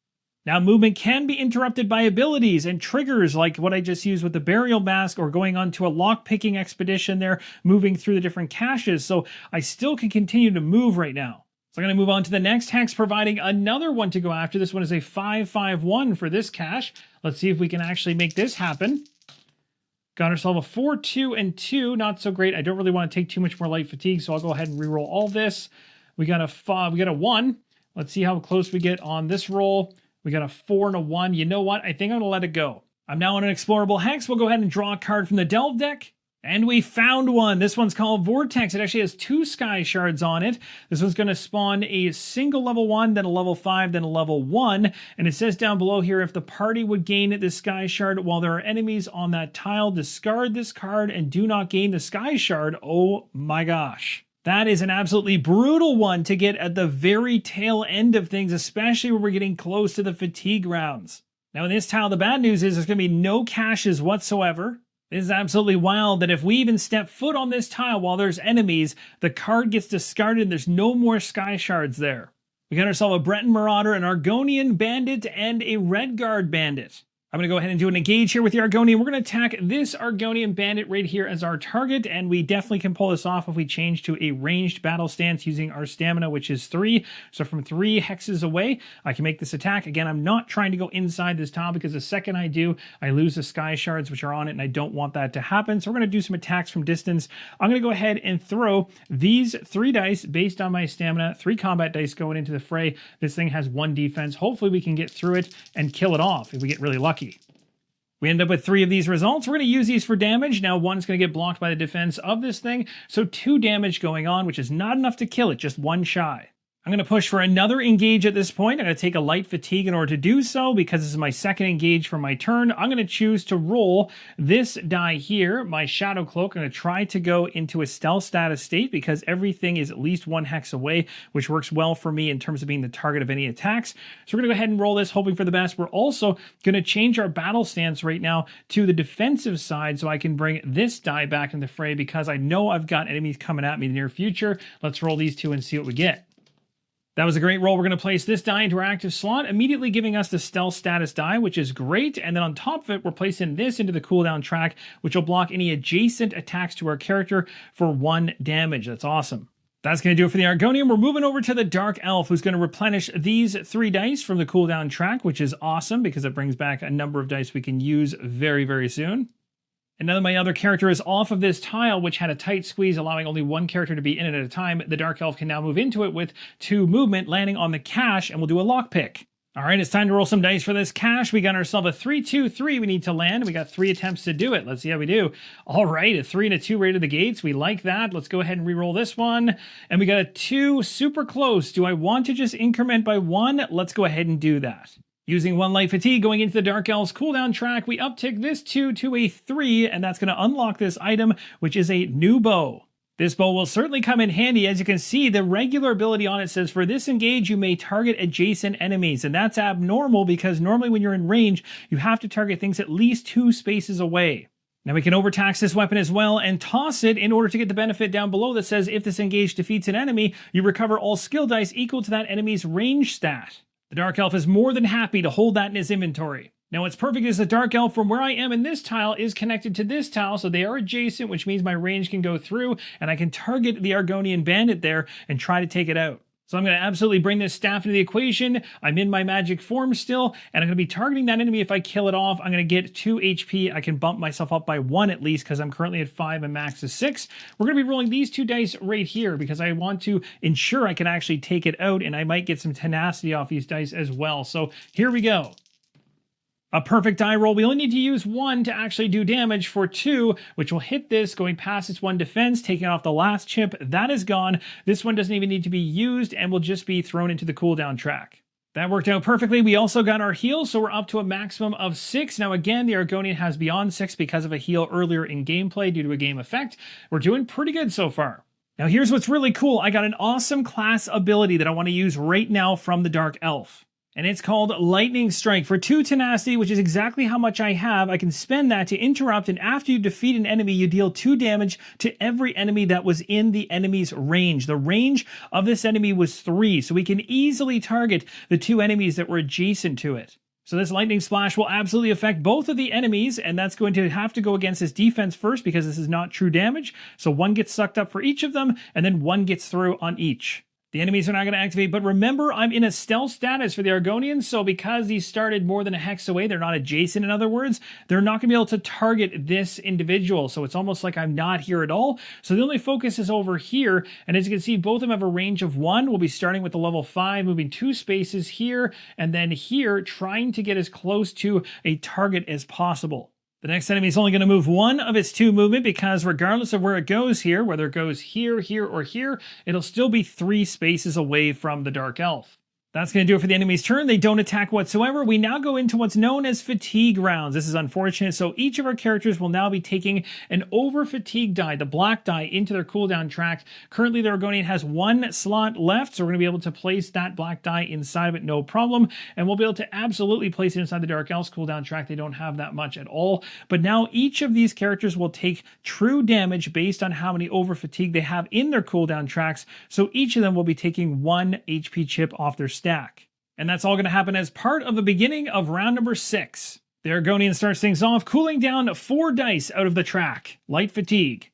Now, movement can be interrupted by abilities and triggers like what I just used with the Burial Mask, or going on to a lock-picking expedition there, moving through the different caches. So I still can continue to move right now. So I'm going to move on to the next hex, providing another one to go after. This one is a 5-5-1 for this cache. Let's see if we can actually make this happen. Got ourselves a 4, 2, and 2. Not so great. I don't really want to take too much more light fatigue, so I'll go ahead and reroll all this. We got a 5, we got a 1. Let's see how close we get on this roll. We got a 4 and a 1. You know what? I think I'm going to let it go. I'm now on an explorable hex. We'll go ahead and draw a card from the Delve deck. And we found one. This one's called Vortex. It actually has 2 sky shards on it. This one's going to spawn a single level 1, then a level 5, then a level 1. And it says down below here, if the party would gain the sky shard while there are enemies on that tile, discard this card and do not gain the sky shard. Oh my gosh. That is an absolutely brutal one to get at the very tail end of things, especially when we're getting close to the fatigue rounds. Now in this tile, the bad news is there's going to be no caches whatsoever. This is absolutely wild that if we even step foot on this tile while there's enemies, the card gets discarded and there's no more sky shards there. We got ourselves a Breton Marauder, an Argonian Bandit, and a Redguard Bandit. I'm going to go ahead and do an engage here with the Argonian. We're going to attack this Argonian Bandit right here as our target, and we definitely can pull this off if we change to a ranged battle stance using our stamina, which is 3. So from 3 hexes away, I can make this attack. Again, I'm not trying to go inside this tile because the second I do, I lose the sky shards which are on it, and I don't want that to happen. So we're going to do some attacks from distance. I'm going to go ahead and throw these 3 dice based on my stamina, 3 combat dice going into the fray. This thing has 1 defense. Hopefully we can get through it and kill it off if we get really lucky. We end up with 3 of these results. We're going to use these for damage. Now, 1's going to get blocked by the defense of this thing. So 2 damage going on, which is not enough to kill it, just 1 shy. I'm going to push for another engage at this point. I'm going to take a light fatigue in order to do so because this is my second engage for my turn. I'm going to choose to roll this die here, my Shadow Cloak. I'm going to try to go into a stealth status state because everything is at least 1 hex away, which works well for me in terms of being the target of any attacks. So we're going to go ahead and roll this, hoping for the best. We're also going to change our battle stance right now to the defensive side so I can bring this die back in the fray because I know I've got enemies coming at me in the near future. Let's roll these 2 and see what we get. That was a great roll. We're going to place this die into our active slot, immediately giving us the stealth status die, which is great. And then on top of it, we're placing this into the cooldown track, which will block any adjacent attacks to our character for 1 damage. That's awesome. That's going to do it for the Argonian. We're moving over to the Dark Elf, who's going to replenish these 3 dice from the cooldown track, which is awesome because it brings back a number of dice we can use very, very soon. And now that my other character is off of this tile, which had a tight squeeze, allowing only 1 character to be in it at a time, the Dark Elf can now move into it with 2 movement, landing on the cache, and we'll do a lockpick. All right, it's time to roll some dice for this cache. We got ourselves a 3, 2, 3 we need to land. We got 3 attempts to do it. Let's see how we do. All right, a 3 and a 2 right at the gates. We like that. Let's go ahead and re-roll this one. And we got a 2, super close. Do I want to just increment by 1? Let's go ahead and do that. Using 1 light fatigue going into the Dark Elf's cooldown track, we uptick this 2 to a 3, and that's going to unlock this item, which is a new bow. This bow will certainly come in handy. As you can see, the regular ability on it says, for this engage, you may target adjacent enemies, and that's abnormal because normally when you're in range, you have to target things at least 2 spaces away. Now we can overtax this weapon as well and toss it in order to get the benefit down below that says, if this engage defeats an enemy, you recover all skill dice equal to that enemy's range stat. The Dark Elf is more than happy to hold that in his inventory. Now what's perfect is the Dark Elf from where I am in this tile is connected to this tile, so they are adjacent, which means my range can go through, and I can target the Argonian Bandit there and try to take it out. So I'm going to absolutely bring this staff into the equation. I'm in my magic form still, and I'm going to be targeting that enemy. If I kill it off, I'm going to get 2 HP. I can bump myself up by 1 at least because I'm currently at 5 and max is 6. We're going to be rolling these 2 dice right here because I want to ensure I can actually take it out, and I might get some tenacity off these dice as well. So here we go. A perfect die roll. We only need to use 1 to actually do damage for 2, which will hit this, going past its 1 defense, taking off the last chip. That is gone. This one doesn't even need to be used and will just be thrown into the cooldown track. That worked out perfectly. We also got our heal, so we're up to a maximum of 6. Now again, the Argonian has beyond 6 because of a heal earlier in gameplay due to a game effect. We're doing pretty good so far. Now here's what's really cool. I got an awesome class ability that I want to use right now from the Dark Elf. And it's called Lightning Strike. For 2 tenacity, which is exactly how much I have, I can spend that to interrupt, and after you defeat an enemy, you deal 2 damage to every enemy that was in the enemy's range. The range of this enemy was 3, so we can easily target the 2 enemies that were adjacent to it. So this Lightning Splash will absolutely affect both of the enemies, and that's going to have to go against his defense first because this is not true damage. So 1 gets sucked up for each of them, and then 1 gets through on each. The enemies are not going to activate, but remember, I'm in a stealth status for the Argonians, so because these started more than a hex away, they're not adjacent, in other words, they're not going to be able to target this individual, so it's almost like I'm not here at all. So the only focus is over here, and as you can see, both of them have a range of 1. We'll be starting with the level 5, moving 2 spaces here, and then here, trying to get as close to a target as possible. The next enemy is only going to move 1 of its 2 movement because regardless of where it goes here, whether it goes here, here, or here, it'll still be 3 spaces away from the Dark Elf. That's going to do it for the enemy's turn. They don't attack whatsoever. We now go into what's known as fatigue rounds. This is unfortunate. So each of our characters will now be taking an over fatigue die, the black die, into their cooldown track. Currently, the Argonian has 1 slot left, so we're going to be able to place that black die inside of it, no problem. And we'll be able to absolutely place it inside the Dark Elf's cooldown track. They don't have that much at all. But now each of these characters will take true damage based on how many over fatigue they have in their cooldown tracks. So each of them will be taking 1 HP chip off their stack. And that's all going to happen as part of the beginning of round number 6. The Argonian starts things off, cooling down 4 dice out of the track. Light fatigue.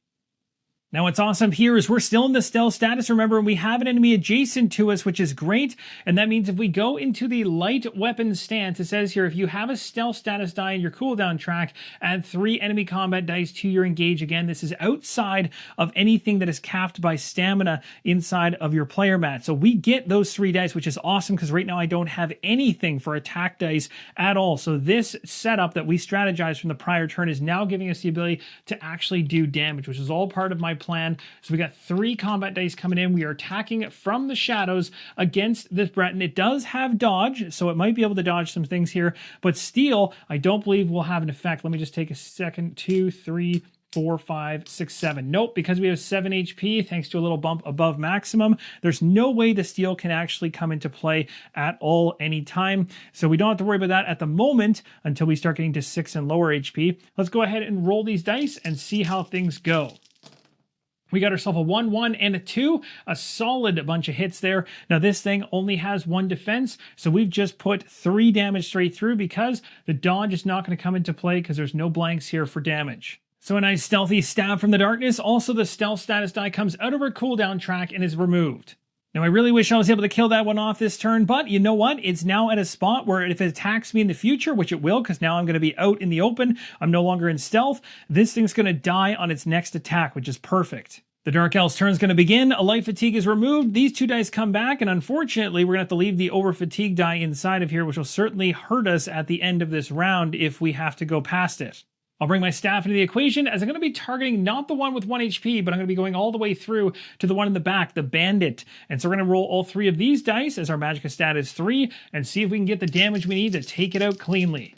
Now what's awesome here is we're still in the stealth status. Remember, we have an enemy adjacent to us, which is great. And that means if we go into the light weapon stance, it says here, if you have a stealth status die in your cooldown track, add 3 enemy combat dice to your engage. Again, this is outside of anything that is capped by stamina inside of your player mat. So we get those 3 dice, which is awesome because right now I don't have anything for attack dice at all. So this setup that we strategized from the prior turn is now giving us the ability to actually do damage, which is all part of my plan. So we got 3 combat dice coming in. We are attacking from the shadows against this Breton. It does have dodge, so it might be able to dodge some things here, but steel, I don't believe will have an effect. Let me just take a second. 2, 3, 4, 5, 6, 7. Nope, because we have 7 HP, thanks to a little bump above maximum, there's no way the steel can actually come into play at all anytime. So we don't have to worry about that at the moment until we start getting to 6 and lower HP. Let's go ahead and roll these dice and see how things go. We got ourselves a 1, 1, and a 2, a solid bunch of hits there. Now this thing only has 1 defense, so we've just put 3 damage straight through because the dodge is not going to come into play because there's no blanks here for damage. So a nice stealthy stab from the darkness. Also, the stealth status die comes out of our cooldown track and is removed. Now, I really wish I was able to kill that one off this turn, but you know what? It's now at a spot where if it attacks me in the future, which it will, because now I'm going to be out in the open, I'm no longer in stealth, this thing's going to die on its next attack, which is perfect. The Dark Elf's turn is going to begin. A light fatigue is removed. These 2 dice come back, and unfortunately, we're going to have to leave the over fatigue die inside of here, which will certainly hurt us at the end of this round if we have to go past it. I'll bring my staff into the equation as I'm going to be targeting not the one with 1 HP, but I'm going to be going all the way through to the one in the back, the bandit. And so we're going to roll all 3 of these dice as our magicka stat is 3 and see if we can get the damage we need to take it out cleanly.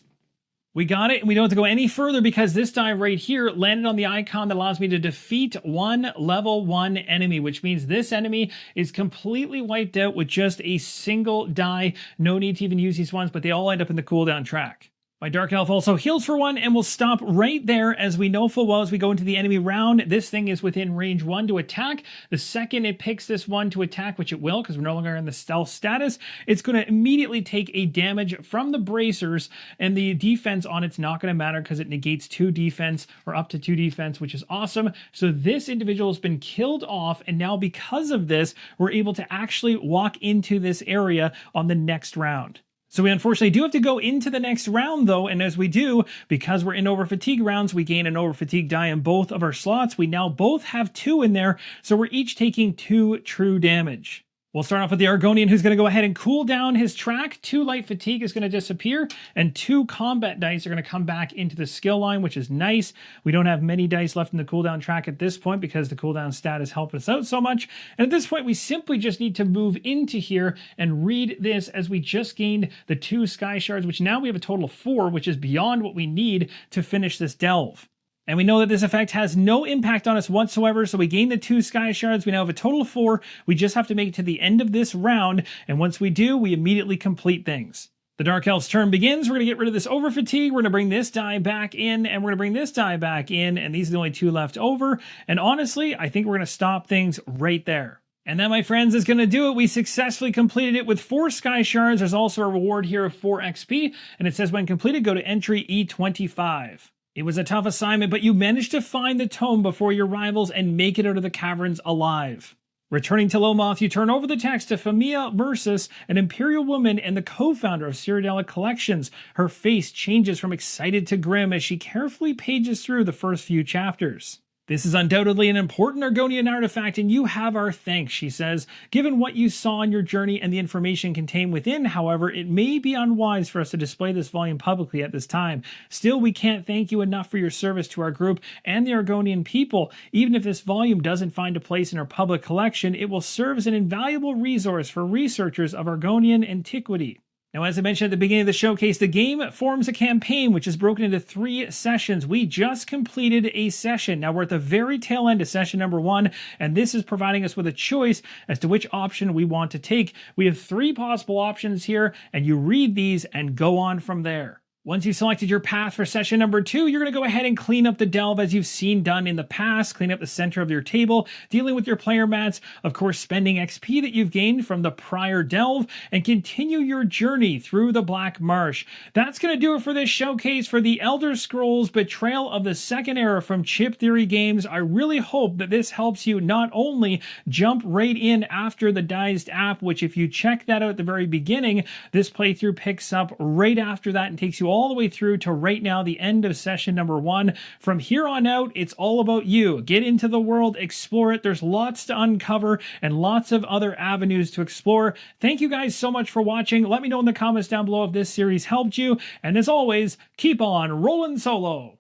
We got it, and we don't have to go any further because this die right here landed on the icon that allows me to defeat 1 level 1 enemy, which means this enemy is completely wiped out with just a single die. No need to even use these ones, but they all end up in the cooldown track. My Dark Elf also heals for 1 and will stop right there, as we know full well as we go into the enemy round, this thing is within range 1 to attack. The second it picks this one to attack, which it will because we're no longer in the stealth status, it's going to immediately take a damage from the bracers, and the defense on it's not going to matter because it negates 2 defense or up to 2 defense, which is awesome. So this individual has been killed off, and now because of this, we're able to actually walk into this area on the next round. So we unfortunately do have to go into the next round though, and as we do, because we're in over fatigue rounds, we gain an over fatigue die in both of our slots. We now both have 2 in there, so we're each taking 2 true damage. We'll start off with the Argonian, who's going to go ahead and cool down his track. 2 light fatigue is going to disappear, and 2 combat dice are going to come back into the skill line, which is nice. We don't have many dice left in the cooldown track at this point because the cooldown stat is helping us out so much. And at this point, we simply just need to move into here and read this, as we just gained the 2 sky shards, which now we have a total of 4, which is beyond what we need to finish this delve. And we know that this effect has no impact on us whatsoever, so we gain the 2 sky shards. We now have a total of 4. We just have to make it to the end of this round, and once we do, we immediately complete things. The Dark Elf's turn begins. We're going to get rid of this over fatigue. We're going to bring this die back in, and we're going to bring this die back in, and these are the only 2 left over. And honestly, I think we're going to stop things right there. And that, my friends, is going to do it. We successfully completed it with 4 sky shards. There's also a reward here of 4 XP, and it says when completed, go to entry E25. It was a tough assignment, but you managed to find the tome before your rivals and make it out of the caverns alive. Returning to Lomoth, you turn over the text to Famia Mercis, an Imperial woman and the co-founder of Cyrodiilic Collections. Her face changes from excited to grim as she carefully pages through the first few chapters. This is undoubtedly an important Argonian artifact, and you have our thanks, she says. Given what you saw on your journey and the information contained within, however, it may be unwise for us to display this volume publicly at this time. Still, we can't thank you enough for your service to our group and the Argonian people. Even if this volume doesn't find a place in our public collection, it will serve as an invaluable resource for researchers of Argonian antiquity. Now, as I mentioned at the beginning of the showcase, the game forms a campaign which is broken into 3 sessions. We just completed a session. Now, we're at the very tail end of session number 1, and this is providing us with a choice as to which option we want to take. We have 3 possible options here, and you read these and go on from there. Once you've selected your path for session number 2, you're going to go ahead and clean up the delve as you've seen done in the past. Clean up the center of your table, dealing with your player mats, of course spending XP that you've gained from the prior delve, and continue your journey through the Black Marsh. That's going to do it for this showcase for the Elder Scrolls Betrayal of the Second Era from Chip Theory Games. I really hope that this helps you not only jump right in after the Dized app, which if you check that out at the very beginning, this playthrough picks up right after that and takes you all the way through to right now the end of session number 1. From here on out, it's all about you. Get into the world, explore it. There's lots to uncover and lots of other avenues to explore. Thank you guys so much for watching. Let me know in the comments down below if this series helped you. And as always, keep on rolling solo.